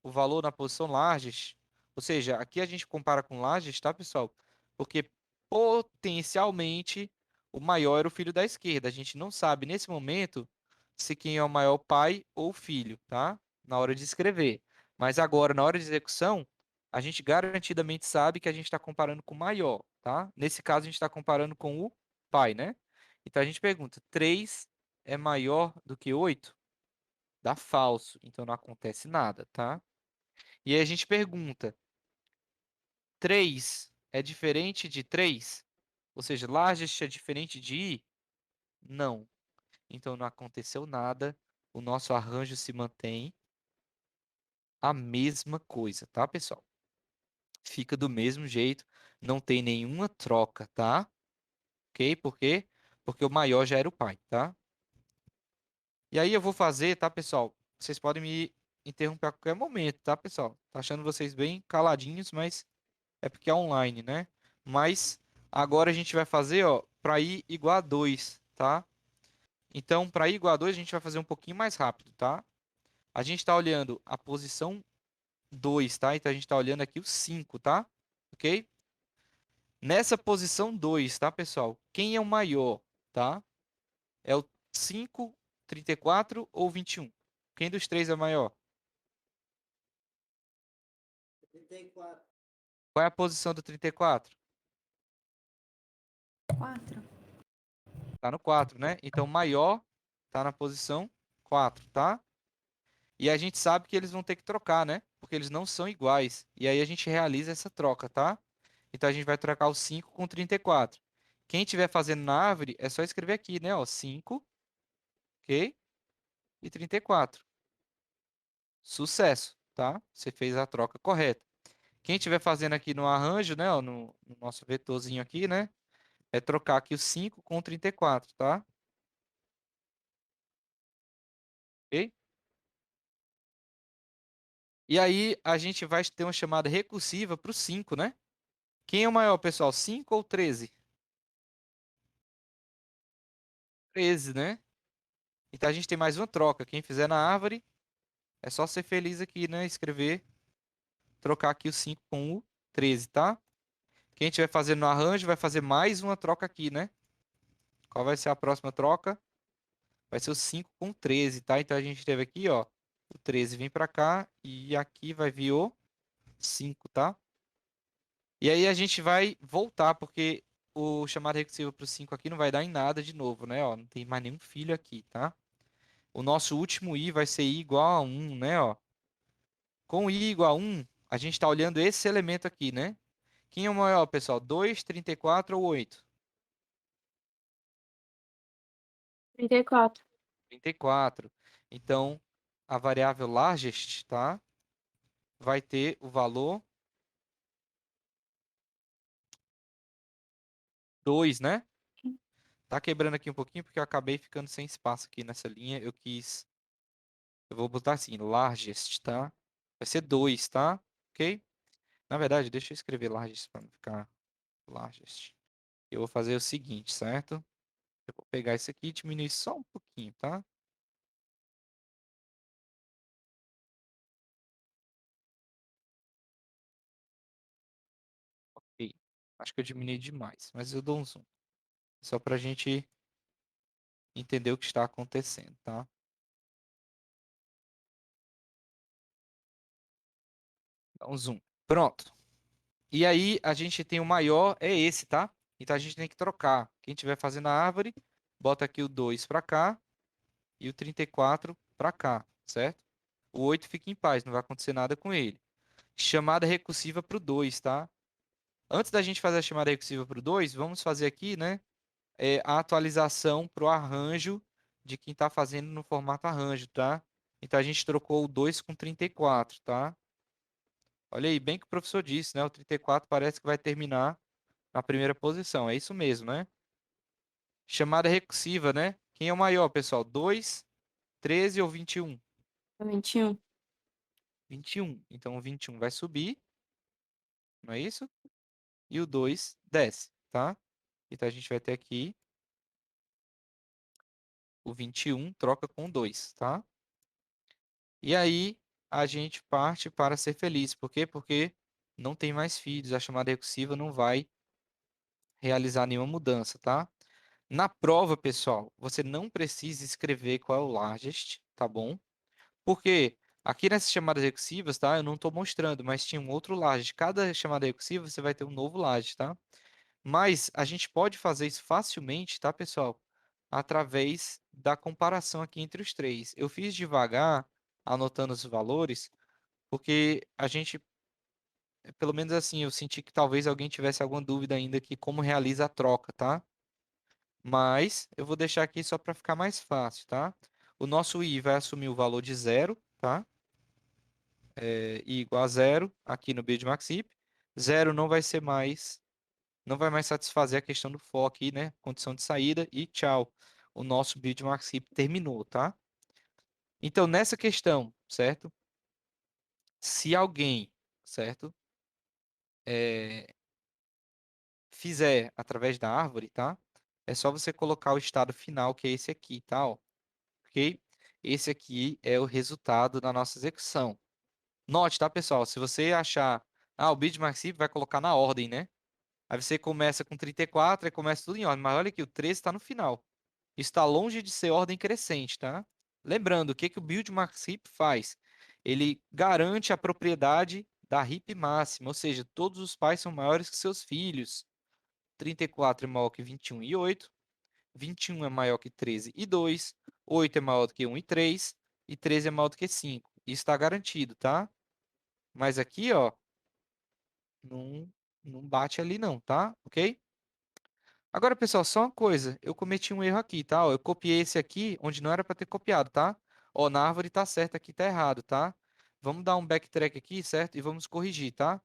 o valor na posição largest. Ou seja, aqui a gente compara com largest, tá, pessoal? Porque potencialmente o maior era o filho da esquerda. A gente não sabe nesse momento se quem é o maior pai ou filho, tá? Na hora de escrever. Mas agora, na hora de execução, a gente garantidamente sabe que a gente está comparando com o maior, tá? Nesse caso, a gente está comparando com o pai, né? Então a gente pergunta: 3 é maior do que 8? Dá falso, então não acontece nada, tá? E aí a gente pergunta: 3 é diferente de 3? Ou seja, largest é diferente de i? Não. Então não aconteceu nada, o nosso arranjo se mantém a mesma coisa, tá, pessoal? Fica do mesmo jeito, não tem nenhuma troca, tá? Ok? Por quê? Porque o maior já era o pai, tá? E aí eu vou fazer, tá, pessoal? Vocês podem me interromper a qualquer momento, tá, pessoal? Tá achando vocês bem caladinhos, mas é porque é online, né? Mas agora a gente vai fazer, ó, para i igual a 2, tá? Então, para i igual a 2, a gente vai fazer um pouquinho mais rápido, tá? A gente está olhando a posição 2, tá? Então, a gente está olhando aqui o 5, tá? Ok? Nessa posição 2, tá, pessoal? Quem é o maior, tá? É o 5, 34 ou 21? Quem dos três é maior? 34. Qual é a posição do 34? 4. Tá no 4, né? Então, maior tá na posição 4, tá? E a gente sabe que eles vão ter que trocar, né? Porque eles não são iguais. E aí a gente realiza essa troca, tá? Então a gente vai trocar o 5 com 34. Quem estiver fazendo na árvore, é só escrever aqui, né? Ó, 5, ok? E 34. Sucesso, tá? Você fez a troca correta. Quem estiver fazendo aqui no arranjo, né? Ó, no nosso vetorzinho aqui, né? É trocar aqui o 5 com o 34, tá? Ok? E aí a gente vai ter uma chamada recursiva para o 5, né? Quem é o maior, pessoal? 5 ou 13? 13, né? Então a gente tem mais uma troca. Quem fizer na árvore, é só ser feliz aqui, né? Escrever, trocar aqui o 5 com o 13, tá? Quem estiver fazendo no arranjo vai fazer mais uma troca aqui, né? Qual vai ser a próxima troca? Vai ser o 5 com o 13, tá? Então a gente teve aqui, ó, o 13 vem para cá e aqui vai vir o 5, tá? E aí a gente vai voltar, porque o chamado recursivo para o 5 aqui não vai dar em nada de novo, né? Ó, não tem mais nenhum filho aqui, tá? O nosso último i vai ser i igual a 1, né? Ó. Com i igual a 1, a gente está olhando esse elemento aqui, né? Quem é o maior, pessoal? 2, 34 ou 8? 34. 34. Então, a variável largest, tá? Vai ter o valor 2, né? Tá quebrando aqui um pouquinho porque eu acabei ficando sem espaço aqui nessa linha. Eu vou botar assim, largest, tá? Vai ser 2, tá? Ok? Na verdade, deixa eu escrever largest para não ficar largest. Eu vou fazer o seguinte, certo? Eu vou pegar isso aqui e diminuir só um pouquinho, tá? Ok. Acho que eu diminui demais, mas eu dou um zoom. Só para a gente entender o que está acontecendo, tá? Dá um zoom. Pronto. E aí, a gente tem o maior, é esse, tá? Então, a gente tem que trocar. Quem estiver fazendo a árvore, bota aqui o 2 para cá e o 34 para cá, certo? O 8 fica em paz, não vai acontecer nada com ele. Chamada recursiva para o 2, tá? Antes da gente fazer a chamada recursiva para o 2, vamos fazer aqui, né? A atualização para o arranjo de quem está fazendo no formato arranjo, tá? Então a gente trocou o 2 com 34, tá? Olha aí, bem que o professor disse, né? O 34 parece que vai terminar na primeira posição. É isso mesmo, né? Chamada recursiva, né? Quem é o maior, pessoal? 2, 13 ou 21? 21. 21. Então o 21 vai subir, não é isso? E o 2 desce, tá? Então a gente vai ter aqui o 21 troca com o 2, tá? E aí a gente parte para ser feliz. Por quê? Porque não tem mais filhos. A chamada recursiva não vai realizar nenhuma mudança, tá? Na prova, pessoal, você não precisa escrever qual é o largest, tá bom? Porque aqui nessas chamadas recursivas, tá? Eu não estou mostrando, mas tinha um outro largest. Cada chamada recursiva você vai ter um novo largest, tá? Mas a gente pode fazer isso facilmente, tá, pessoal? Através da comparação aqui entre os três. Eu fiz devagar, anotando os valores, porque a gente, pelo menos assim, eu senti que talvez alguém tivesse alguma dúvida ainda aqui como realiza a troca, tá? Mas eu vou deixar aqui só para ficar mais fácil, tá? O nosso i vai assumir o valor de zero, tá? I igual a zero aqui no BuildMaxIP. Zero não vai ser mais, não vai mais satisfazer a questão do for aqui, né? Condição de saída e tchau. O nosso BuildMaxIP terminou, tá? Então, nessa questão, certo? Se alguém, certo? Fizer através da árvore, tá? É só você colocar o estado final, que é esse aqui, tá? Ó, ok? Esse aqui é o resultado da nossa execução. Note, tá, pessoal? Se você achar, o BuildMaxIP vai colocar na ordem, né? Aí você começa com 34, aí começa tudo em ordem. Mas olha aqui, o 13 está no final. Isso está longe de ser ordem crescente, tá? Lembrando, o que o build max heap faz? Ele garante a propriedade da heap máxima, ou seja, todos os pais são maiores que seus filhos. 34 é maior que 21 e 8, 21 é maior que 13 e 2, 8 é maior do que 1 e 3, e 13 é maior do que 5. Isso está garantido, tá? Mas aqui, ó, não, não bate ali não, tá? Ok? Agora, pessoal, só uma coisa. Eu cometi um erro aqui, tá? Ó, eu copiei esse aqui onde não era para ter copiado, tá? Ó, na árvore tá certo, aqui tá errado, tá? Vamos dar um backtrack aqui, certo? E vamos corrigir, tá?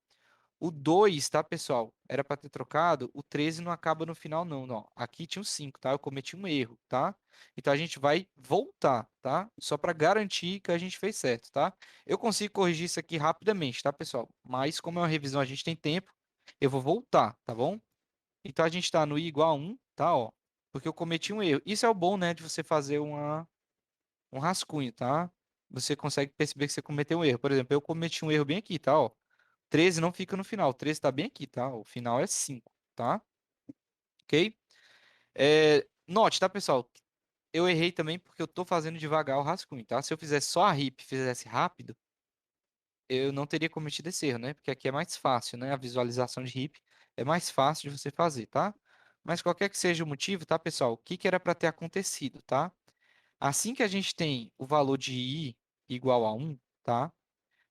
O 2, tá, pessoal? Era para ter trocado. O 13 não acaba no final, não. Não. Aqui tinha o 5, tá? Eu cometi um erro, tá? Então a gente vai voltar, tá? Só para garantir que a gente fez certo, tá? Eu consigo corrigir isso aqui rapidamente, tá, pessoal? Mas como é uma revisão, a gente tem tempo. Eu vou voltar, tá bom? Então a gente está no i igual a 1, tá? Ó, porque eu cometi um erro. Isso é o bom, né, de você fazer um rascunho, tá? Você consegue perceber que você cometeu um erro. Por exemplo, eu cometi um erro bem aqui, tá? Ó, 13 não fica no final. 13 está bem aqui, tá? O final é 5, tá? Ok? Note, tá, pessoal? Eu errei também porque eu estou fazendo devagar o rascunho, tá? Se eu fizesse só a heap, fizesse rápido, eu não teria cometido esse erro, né? Porque aqui é mais fácil, né? A visualização de heap é mais fácil de você fazer, tá? Mas qualquer que seja o motivo, tá, pessoal? O que era para ter acontecido, tá? Assim que a gente tem o valor de i igual a 1, tá?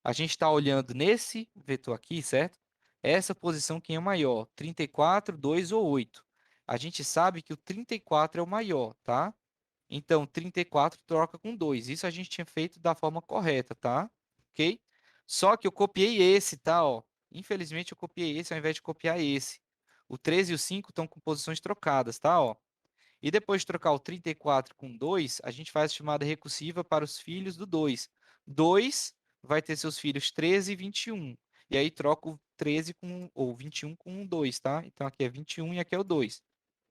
A gente está olhando nesse vetor aqui, certo? Essa posição quem é maior? 34, 2 ou 8? A gente sabe que o 34 é o maior, tá? Então, 34 troca com 2. Isso a gente tinha feito da forma correta, tá? Ok? Só que eu copiei esse, tá? Ó. Infelizmente, eu copiei esse ao invés de copiar esse. O 13 e o 5 estão com posições trocadas, tá? Ó. E depois de trocar o 34 com 2, a gente faz a chamada recursiva para os filhos do 2. 2 vai ter seus filhos 13 e 21. E aí troca o 13 com, ou 21 com o 2, tá? Então aqui é 21 e aqui é o 2.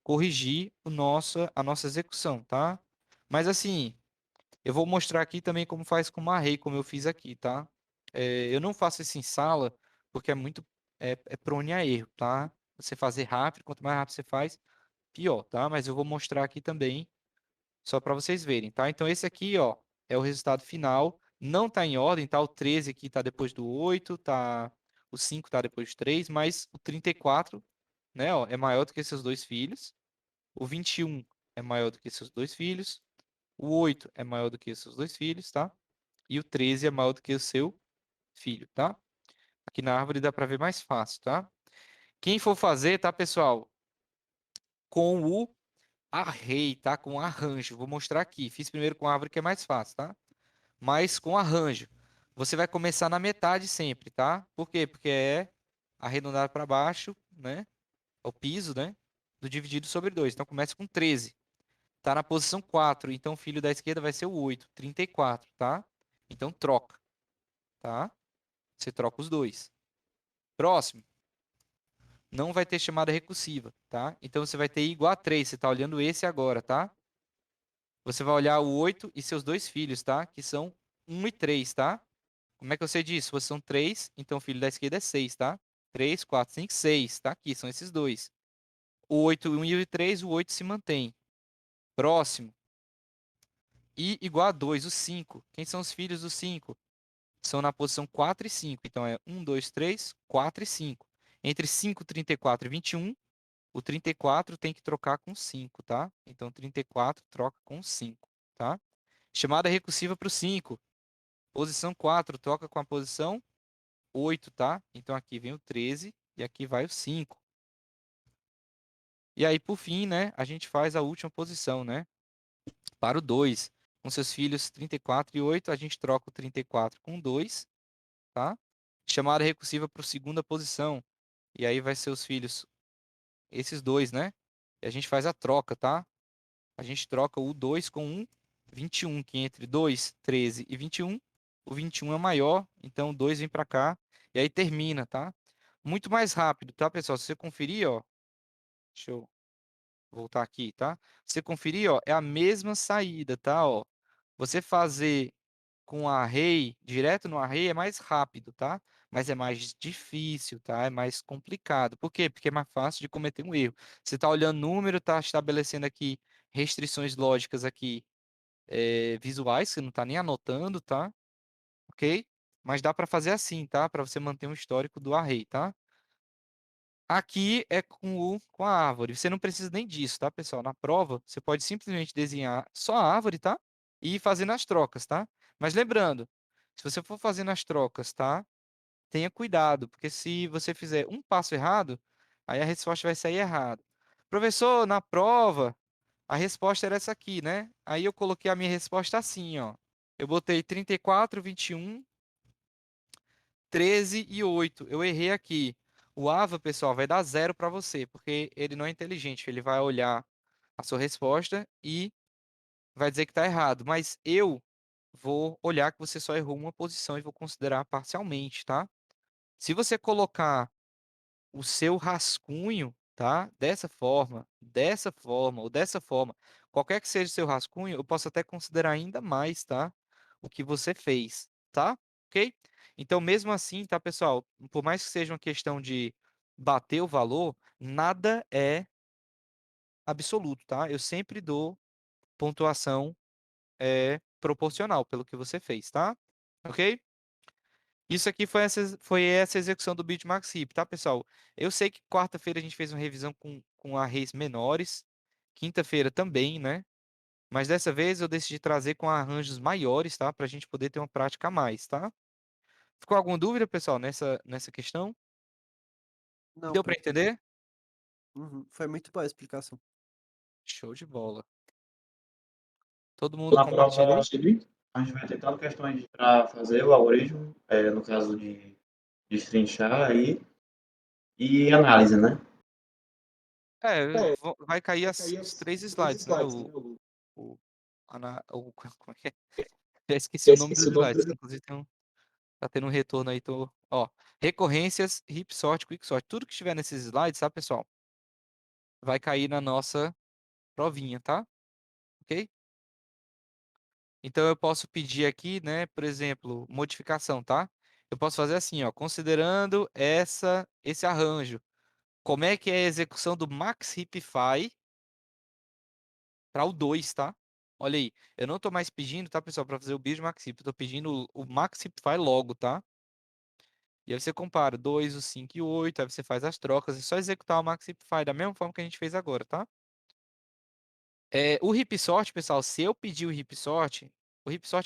Corrigir a nossa execução, tá? Mas assim, eu vou mostrar aqui também como faz com uma array, como eu fiz aqui, tá? Eu não faço isso em sala, porque é muito prone a erro, tá? Você fazer rápido, quanto mais rápido você faz, pior, tá? Mas eu vou mostrar aqui também, só para vocês verem, tá? Então esse aqui, ó, é o resultado final. Não tá em ordem, tá? O 13 aqui tá depois do 8, tá? O 5 tá depois do 3, mas o 34, né, ó, é maior do que seus dois filhos. O 21 é maior do que seus dois filhos. O 8 é maior do que seus dois filhos, tá? E o 13 é maior do que o seu filho, tá? Aqui na árvore dá para ver mais fácil, tá? Quem for fazer, tá, pessoal? Com o array, tá? Com arranjo. Vou mostrar aqui. Fiz primeiro com árvore que é mais fácil, tá? Mas com arranjo. Você vai começar na metade sempre, tá? Por quê? Porque é arredondado para baixo, né? O piso, né? Do dividido sobre 2. Então começa com 13. Tá na posição 4. Então o filho da esquerda vai ser o 8. 34, tá? Então troca, tá? Você troca os dois. Próximo. Não vai ter chamada recursiva, tá? Então você vai ter i igual a 3. Você está olhando esse agora, tá? Você vai olhar o 8 e seus dois filhos, tá? Que são 1 e 3, tá? Como é que eu sei disso? Vocês são 3, então o filho da esquerda é 6, tá? 3, 4, 5, 6, tá? Aqui, são esses dois. O 8, 1 e o 3, o 8 se mantém. Próximo. I igual a 2, o 5. Quem são os filhos do 5? São na posição 4 e 5. Então é 1, 2, 3, 4 e 5. Entre 5, 34 e 21, o 34 tem que trocar com 5, tá? Então 34 troca com 5, tá? Chamada recursiva para o 5. Posição 4 troca com a posição 8, tá? Então aqui vem o 13 e aqui vai o 5. E aí, por fim, né, a gente faz a última posição, né? Para o 2. Com seus filhos 34 e 8, a gente troca o 34 com 2, tá? Chamada recursiva para a segunda posição. E aí vai ser os filhos, esses dois, né? E a gente faz a troca, tá? A gente troca o 2 com o 21, que entre 2, 13 e 21, o 21 é maior, então o 2 vem para cá, e aí termina, tá? Muito mais rápido, tá, pessoal? Se você conferir, ó, deixa eu voltar aqui, tá? Se você conferir, ó, é a mesma saída, tá? Ó, você fazer com array, direto no array, é mais rápido, tá? Mas é mais difícil, tá? É mais complicado. Por quê? Porque é mais fácil de cometer um erro. Você está olhando número, está estabelecendo aqui restrições lógicas aqui visuais, você não está nem anotando, tá? Ok? Mas dá para fazer assim, tá? Para você manter um histórico do array, tá? Aqui é com a árvore. Você não precisa nem disso, tá, pessoal? Na prova, você pode simplesmente desenhar só a árvore, tá? E ir fazendo as trocas, tá? Mas lembrando, se você for fazendo as trocas, tá? Tenha cuidado, porque se você fizer um passo errado, aí a resposta vai sair errada. Professor, na prova, a resposta era essa aqui, né? Aí eu coloquei a minha resposta assim, ó. Eu botei 34, 21, 13 e 8. Eu errei aqui. O AVA, pessoal, vai dar 0 para você, porque ele não é inteligente. Ele vai olhar a sua resposta e vai dizer que está errado. Mas eu vou olhar que você só errou uma posição e vou considerar parcialmente, tá? Se você colocar o seu rascunho, tá? Dessa forma ou dessa forma, qualquer que seja o seu rascunho, eu posso até considerar ainda mais, tá? O que você fez, tá? Ok? Então, mesmo assim, tá, pessoal? Por mais que seja uma questão de bater o valor, nada é absoluto, tá? Eu sempre dou pontuação proporcional pelo que você fez, tá? Ok? Isso aqui foi essa execução do Bitmax Heap, tá, pessoal? Eu sei que quarta-feira a gente fez uma revisão com arrays menores, quinta-feira também, né? Mas dessa vez eu decidi trazer com arranjos maiores, tá? Para a gente poder ter uma prática a mais, tá? Ficou alguma dúvida, pessoal, nessa questão? Não, Deu para entender? Foi muito boa a explicação. Show de bola. Todo mundo Na prova compartilhou? seguinte, a gente vai ter tanto questões para fazer o algoritmo, no caso de destrinchar aí, e análise, né? Vai cair os 3 slides, né? O, como é que é? Já esqueci o nome dos slides, que inclusive tá tendo um retorno aí. Ó, recorrências, heap sort, quick sort. Tudo que estiver nesses slides, tá, pessoal? Vai cair na nossa provinha, tá? Ok? Então eu posso pedir aqui, né, por exemplo, modificação, tá? Eu posso fazer assim, ó, considerando esse arranjo, como é que é a execução do max heapify para o 2, tá? Olha aí, eu não tô mais pedindo, tá, pessoal, para fazer o build max heap, eu tô pedindo o max heapify logo, tá? E aí você compara 2, o 5 e o 8, aí você faz as trocas, é só executar o max heapify da mesma forma que a gente fez agora, tá? O heap sort, pessoal, se eu pedir o heap sort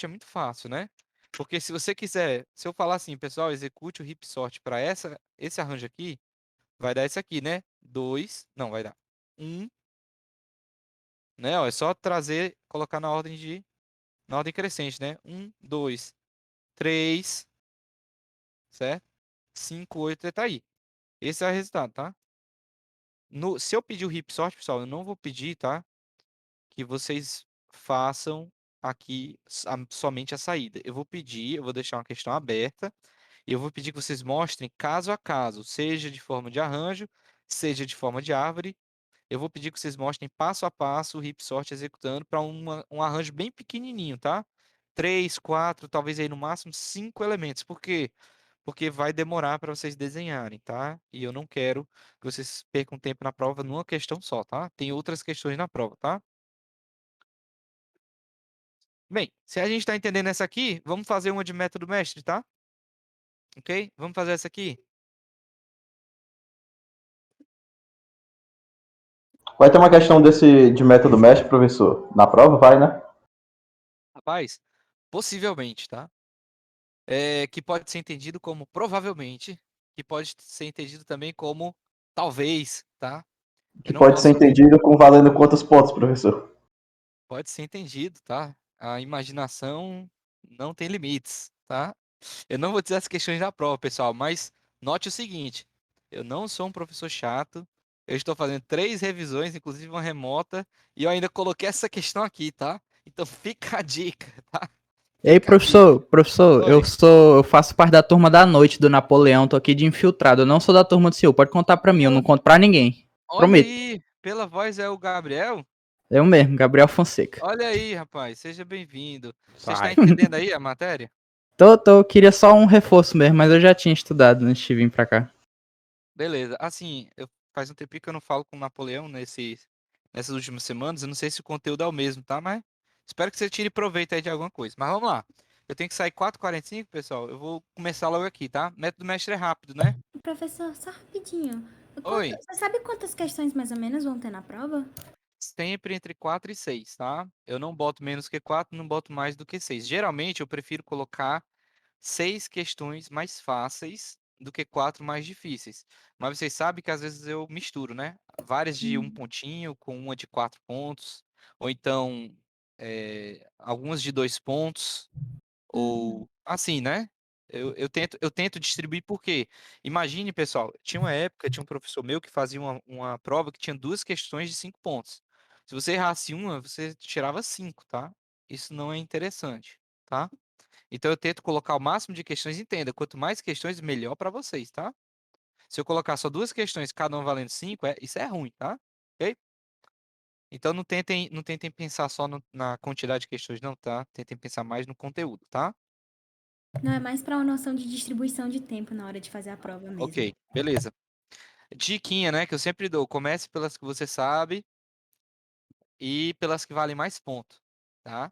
é muito fácil, né? Porque se você quiser, se eu falar assim, pessoal, execute o heap sort para esse arranjo aqui, vai dar esse aqui, né? 2, não, vai dar 1, né? Ó, é só trazer, colocar na ordem crescente, né? 1, 2, 3, certo? 5, 8, tá aí. Esse é o resultado, tá? Se eu pedir o heap sort, pessoal, eu não vou pedir, tá? Que vocês façam aqui somente a saída. Eu vou deixar uma questão aberta, e eu vou pedir que vocês mostrem caso a caso, seja de forma de arranjo, seja de forma de árvore. Eu vou pedir que vocês mostrem passo a passo o heap sort executando para um arranjo bem pequenininho, tá? 3, 4, talvez aí no máximo 5 elementos. Por quê? Porque vai demorar para vocês desenharem, tá? E eu não quero que vocês percam tempo na prova numa questão só, tá? Tem outras questões na prova, tá? Bem, se a gente está entendendo essa aqui, vamos fazer uma de método mestre, tá? Ok? Vamos fazer essa aqui? Vai ter uma questão desse de método mestre, professor? Na prova, vai, né? Rapaz, possivelmente, tá? Que pode ser entendido como provavelmente, que pode ser entendido também como talvez, tá? Que Eu não pode ser posso. entendido com valendo quantos pontos, professor? Pode ser entendido, tá? A imaginação não tem limites, tá? Eu não vou dizer as questões da prova, pessoal, mas note o seguinte: eu não sou um professor chato. Eu estou fazendo 3 revisões, inclusive uma remota, e eu ainda coloquei essa questão aqui, tá? Então fica a dica, tá? E aí, Fica a dica. professor, Oi. eu faço parte da turma da noite do Napoleão, tô aqui de infiltrado, eu não sou da turma do senhor, pode contar pra mim, eu não conto pra ninguém. Olha Prometo. aí, pela voz é o Gabriel? Eu mesmo, Gabriel Fonseca. Olha aí, rapaz, seja bem-vindo. Você está Sai. entendendo aí a matéria? Tô, queria só um reforço mesmo, mas eu já tinha estudado antes de vir pra cá. Beleza. Assim, faz um tempinho que eu não falo com o Napoleão nessas últimas semanas. Eu não sei se o conteúdo é o mesmo, tá? Mas espero que você tire proveito aí de alguma coisa. Mas vamos lá. Eu tenho que sair 4h45, pessoal. Eu vou começar logo aqui, tá? Método mestre é rápido, né? Professor, só rapidinho. Oi. Você sabe quantas questões mais ou menos vão ter na prova? Sempre entre 4 e 6, tá? Eu não boto menos que 4, não boto mais do que 6. Geralmente eu prefiro colocar 6 questões mais fáceis do que 4 mais difíceis. Mas vocês sabem que às vezes eu misturo, né? Várias de um pontinho com uma de 4 pontos, ou então algumas de 2 pontos, ou assim, né? Eu tento distribuir porque, imagine, pessoal, tinha um professor meu que fazia uma prova que tinha 2 questões de 5 pontos. Se você errasse uma, você tirava 5, tá? Isso não é interessante, tá? Então eu tento colocar o máximo de questões, entenda, quanto mais questões, melhor para vocês, tá? Se eu colocar só 2 questões, cada uma valendo 5, isso é ruim, tá? Ok? Então não tentem pensar só na quantidade de questões, não, tá? Tentem pensar mais no conteúdo, tá? Não, é mais pra uma noção de distribuição de tempo na hora de fazer a prova mesmo. Ok, beleza. Diquinha, né, que eu sempre dou. Comece pelas que você sabe e pelas que valem mais ponto, tá?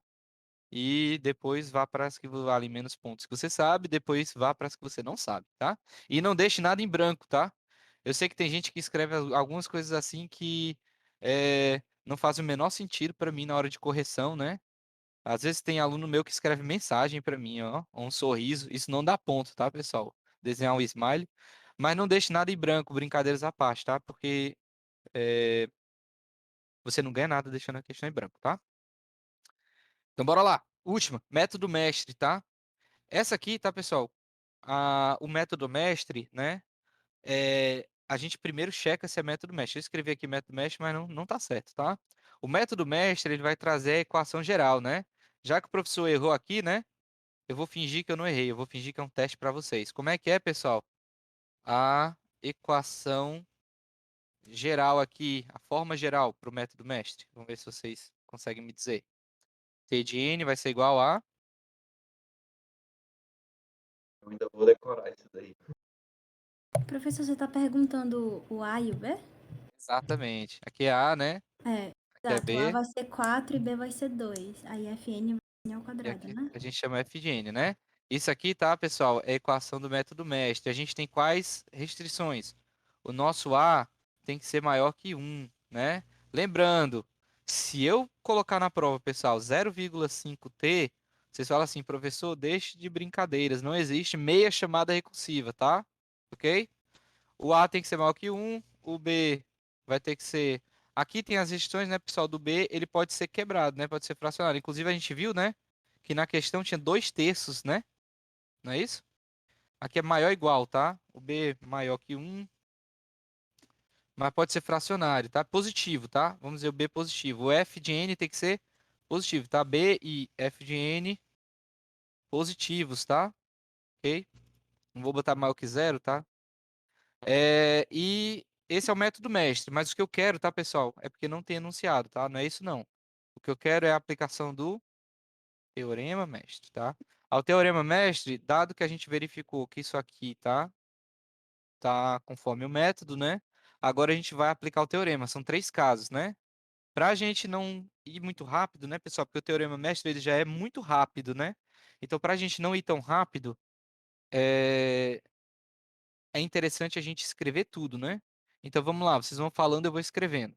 E depois vá para as que valem menos pontos que você sabe, depois vá para as que você não sabe, tá? E não deixe nada em branco, tá? Eu sei que tem gente que escreve algumas coisas assim que não fazem o menor sentido para mim na hora de correção, né? Às vezes tem aluno meu que escreve mensagem para mim, ó, um sorriso. Isso não dá ponto, tá, pessoal? Desenhar um smile. Mas não deixe nada em branco, brincadeiras à parte, tá? Porque você não ganha nada deixando a questão em branco, tá? Então bora lá. Última, método mestre, tá? Essa aqui, tá, pessoal? O método mestre, né? A gente primeiro checa se é método mestre. Eu escrevi aqui método mestre, mas não tá certo, tá? O método mestre, ele vai trazer a equação geral, né? Já que o professor errou aqui, né? Eu vou fingir que eu não errei. Eu vou fingir que é um teste para vocês. Como é que é, pessoal? A equação geral aqui, a forma geral para o método mestre. Vamos ver se vocês conseguem me dizer. T de N vai ser igual a... Eu ainda vou decorar isso daí. Professor, você tá perguntando o A e o B? Exatamente. Aqui é A, né? É, Aqui é exato. O A B. vai ser 4 e B vai ser 2. Aí Fn vai ser ao E quadrado, aqui né? a gente chama F de N, né? Isso aqui, tá, pessoal? É a equação do método mestre. A gente tem quais restrições? O nosso A tem que ser maior que 1, né? Lembrando, se eu colocar na prova, pessoal, 0,5t, vocês falam assim, professor, deixe de brincadeiras. Não existe meia chamada recursiva, tá? Ok? O A tem que ser maior que 1, o B vai ter que ser... Aqui tem as restrições, né, pessoal, do B, ele pode ser quebrado, né? Pode ser fracionário. Inclusive, a gente viu, né, que na questão tinha 2/3, né? Não é isso? Aqui é maior ou igual, tá? O B maior que 1, mas pode ser fracionário, tá? Positivo, tá? Vamos dizer o B positivo. O F de N tem que ser positivo, tá? B e F de N positivos, tá? Ok? Não vou botar maior que 0, tá? E esse é o método mestre, mas o que eu quero, tá, pessoal? É porque não tem enunciado, tá? Não é isso, não. O que eu quero é a aplicação do teorema mestre, tá? Ao teorema mestre, dado que a gente verificou que isso aqui tá conforme o método, né? Agora a gente vai aplicar o teorema. São 3 casos, né? Para a gente não ir muito rápido, né, pessoal? Porque o teorema mestre ele já é muito rápido, né? Então, para a gente não ir tão rápido, é... é interessante a gente escrever tudo, né? Então, vamos lá. Vocês vão falando, eu vou escrevendo.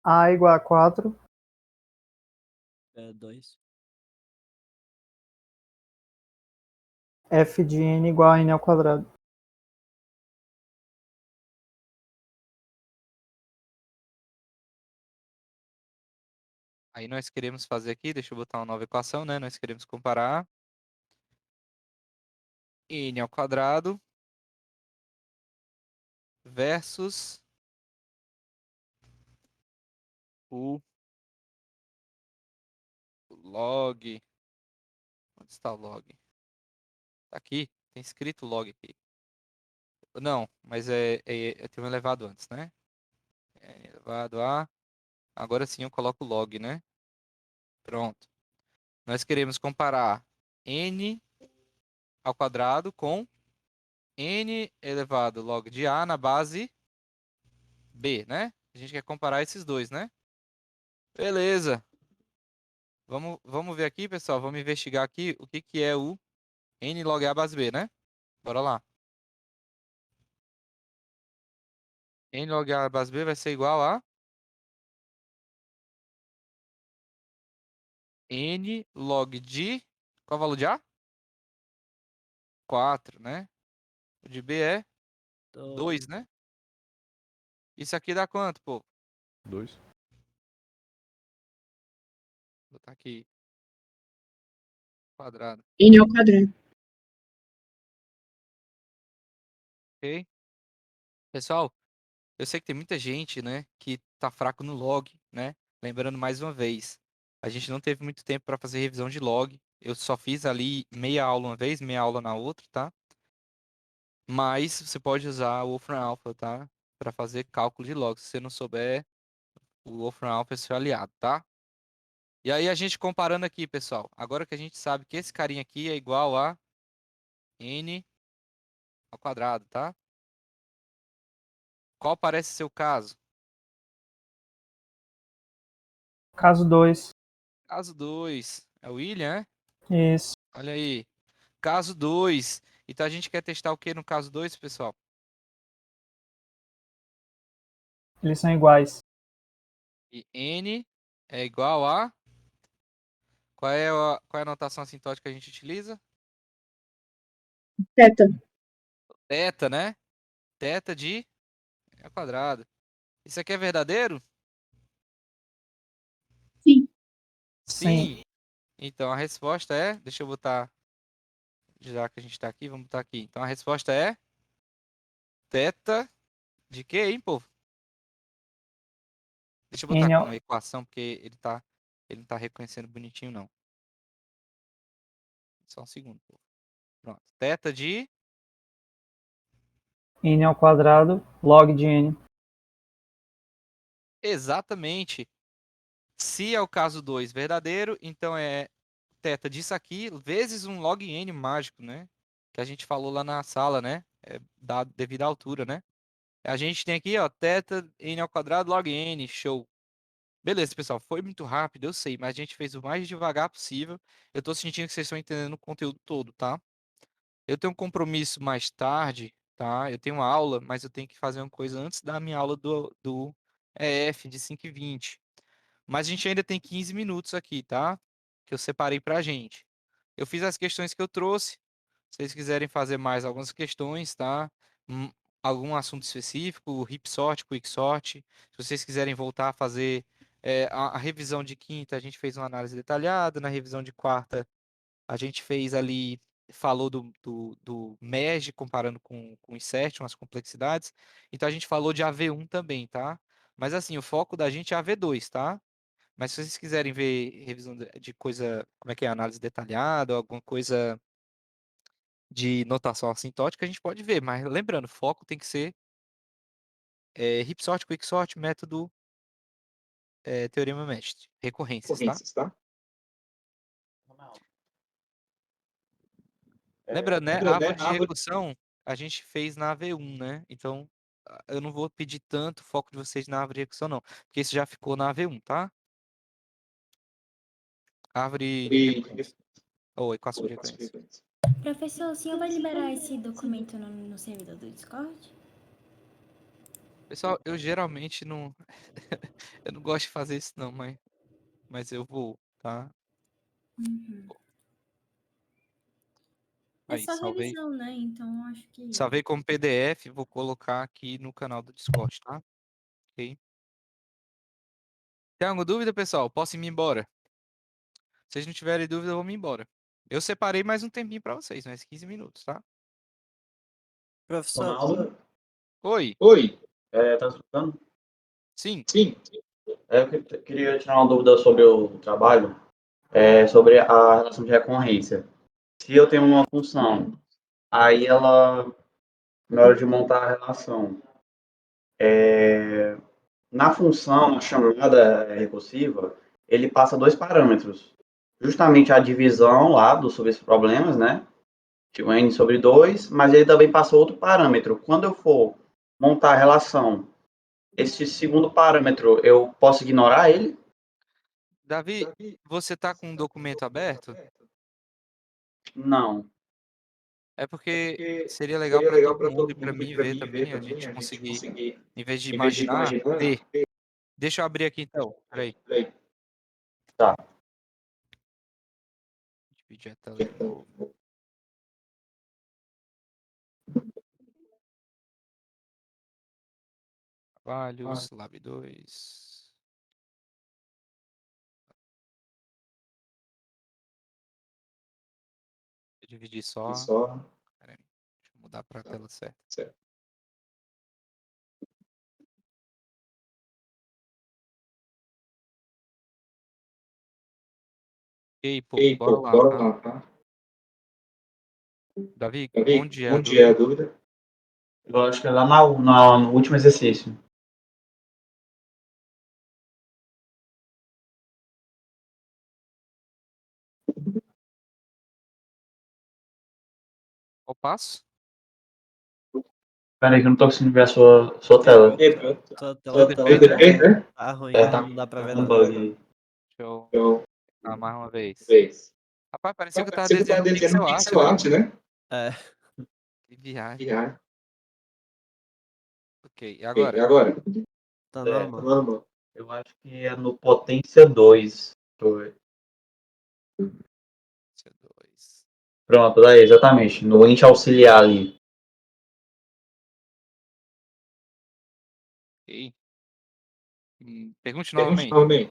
A igual a 4, É 2. F de N igual a N ao quadrado. Aí nós queremos fazer aqui, deixa eu botar uma nova equação, né? Nós queremos comparar n ao quadrado versus o log. Onde está o log? Tá aqui, tem escrito log aqui. Não, mas tem um elevado antes, né? Elevado a. Agora sim eu coloco log, né? Pronto. Nós queremos comparar n ao quadrado com n elevado log de a na base b, né? A gente quer comparar esses dois, né? Beleza. Vamos ver aqui, pessoal. Vamos investigar aqui o que é o n log a base b, né? Bora lá. N log a base b vai ser igual a n log de... Qual é o valor de a? 4, né? O de b é 2, né? Isso aqui dá quanto, pô? 2. Vou botar aqui. Quadrado. N ao quadrado. Ok? Pessoal, eu sei que tem muita gente, né, que tá fraco no log, né? Lembrando mais uma vez, a gente não teve muito tempo para fazer revisão de log. Eu só fiz ali meia aula uma vez, meia aula na outra, tá? Mas você pode usar o Wolfram Alpha, tá? Para fazer cálculo de log. Se você não souber, o Wolfram Alpha é seu aliado, tá? E aí a gente comparando aqui, pessoal. Agora que a gente sabe que esse carinha aqui é igual a n ao quadrado, tá? Qual parece ser o caso? Caso 2. Caso 2. É o William, Isso. Olha aí. Caso 2. Então a gente quer testar o que no caso 2, pessoal? Eles são iguais. E n é igual a... Qual é a notação assintótica que a gente utiliza? Teta. Teta, né? Teta de e ao quadrado. Isso aqui é verdadeiro? Sim. Sim. Então a resposta é... Deixa eu botar... Já que a gente está aqui, vamos botar aqui. Então a resposta é... Teta de quê, hein, povo? Deixa eu botar N como ao, equação, porque ele não tá reconhecendo bonitinho, não. Só um segundo, povo. Pronto. Teta de... N ao quadrado, log de N. Exatamente. Se é o caso 2 verdadeiro, então é teta disso aqui vezes um log n mágico, né? Que a gente falou lá na sala, né? Devido à altura, né? A gente tem aqui, ó, teta n ao quadrado log n, show. Beleza, pessoal, foi muito rápido, eu sei, mas a gente fez o mais devagar possível. Eu tô sentindo que vocês estão entendendo o conteúdo todo, tá? Eu tenho um compromisso mais tarde, tá? Eu tenho uma aula, mas eu tenho que fazer uma coisa antes da minha aula do EF de 5h20. Mas a gente ainda tem 15 minutos aqui, tá? Que eu separei pra gente. Eu fiz as questões que eu trouxe. Se vocês quiserem fazer mais algumas questões, tá? Algum assunto específico, hip sort, quick sort. Se vocês quiserem voltar a fazer a revisão de quinta, a gente fez uma análise detalhada. Na revisão de quarta, a gente fez ali, falou do merge, comparando com o insert, umas complexidades. Então, a gente falou de AV1 também, tá? Mas, assim, o foco da gente é AV2, tá? Mas se vocês quiserem ver revisão de coisa, como é que é, análise detalhada, ou alguma coisa de notação assintótica, a gente pode ver. Mas lembrando, foco tem que ser hip sort, quick sort, método, teorema mestre, recorrências, tá? Lembrando, né? A árvore de recursão a gente fez na AV1, né? Então, eu não vou pedir tanto foco de vocês na árvore de recursão, não. Porque isso já ficou na AV1, tá? Árvore de recorrência. Ou equação de recorrência. Professor, o senhor vai liberar esse documento no servidor do Discord? Pessoal, eu geralmente não... eu não gosto de fazer isso, não, mas eu vou, tá? Uhum. É Aí, só salvei. revisão, né? Então acho que. Salvei como PDF, vou colocar aqui no canal do Discord, tá? Ok? Tem alguma dúvida, pessoal? Posso ir me embora? Se vocês não tiverem dúvida, eu vou me embora. Eu separei mais um tempinho pra vocês, mais 15 minutos, tá? Professor, Ronaldo, Oi, tá escutando? sim. Eu queria tirar uma dúvida sobre o trabalho, sobre a relação de recorrência. Se eu tenho uma função, aí ela na hora de montar a relação. Na função, na chamada recursiva, ele passa dois parâmetros. Justamente a divisão lá sobre esses problemas, né? Tipo n sobre 2, mas ele também passa outro parâmetro. Quando eu for montar a relação, esse segundo parâmetro, eu posso ignorar ele? Davi, você tá com um documento aberto? Não. É porque seria legal para todo mundo e para mim ver também, a gente conseguir, em vez de imaginar, ver. Deixa eu abrir aqui então. Peraí. Tá. Dividir a tela de novo. Trabalhos, Lab 2. Dividir só. Peraí. Deixa eu mudar para a tela certa. Ok, pô, bora lá, tá? Davi, onde é a dúvida? Eu acho que é lá no último exercício. Qual passo? Peraí que eu não tô conseguindo ver a sua tela. Tua Tudo tela defeito, né? tá ruim, Tá não dá pra ver com nada. bug aí. Deixa eu tentar mais uma vez. Rapaz, parecia que eu tava desenhando pixel art, né? É, Que viagem. Ok, e agora? tá normal. Eu acho que é no potência 2. C2. Pronto, daí, exatamente. No ente auxiliar ali. Ok. Pergunte novamente.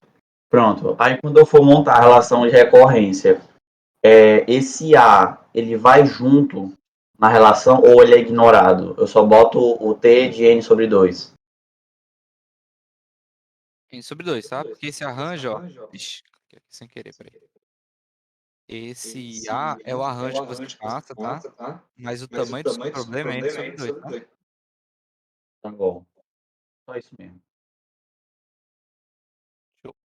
Pronto. Aí quando eu for montar a relação de recorrência, esse A, ele vai junto na relação ou ele é ignorado? Eu só boto o T de N sobre 2. N sobre 2, tá? Porque esse arranjo, ó. Ixi, cliquei aqui sem querer, peraí. Esse A é o arranjo que você passa, tá? Mas o tamanho do seu problema é N sobre 2, tá? Tá bom. Só isso mesmo. Show.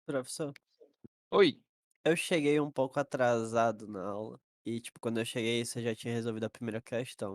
Professor, Oi. eu cheguei um pouco atrasado na aula. E, tipo, quando eu cheguei, você já tinha resolvido a primeira questão.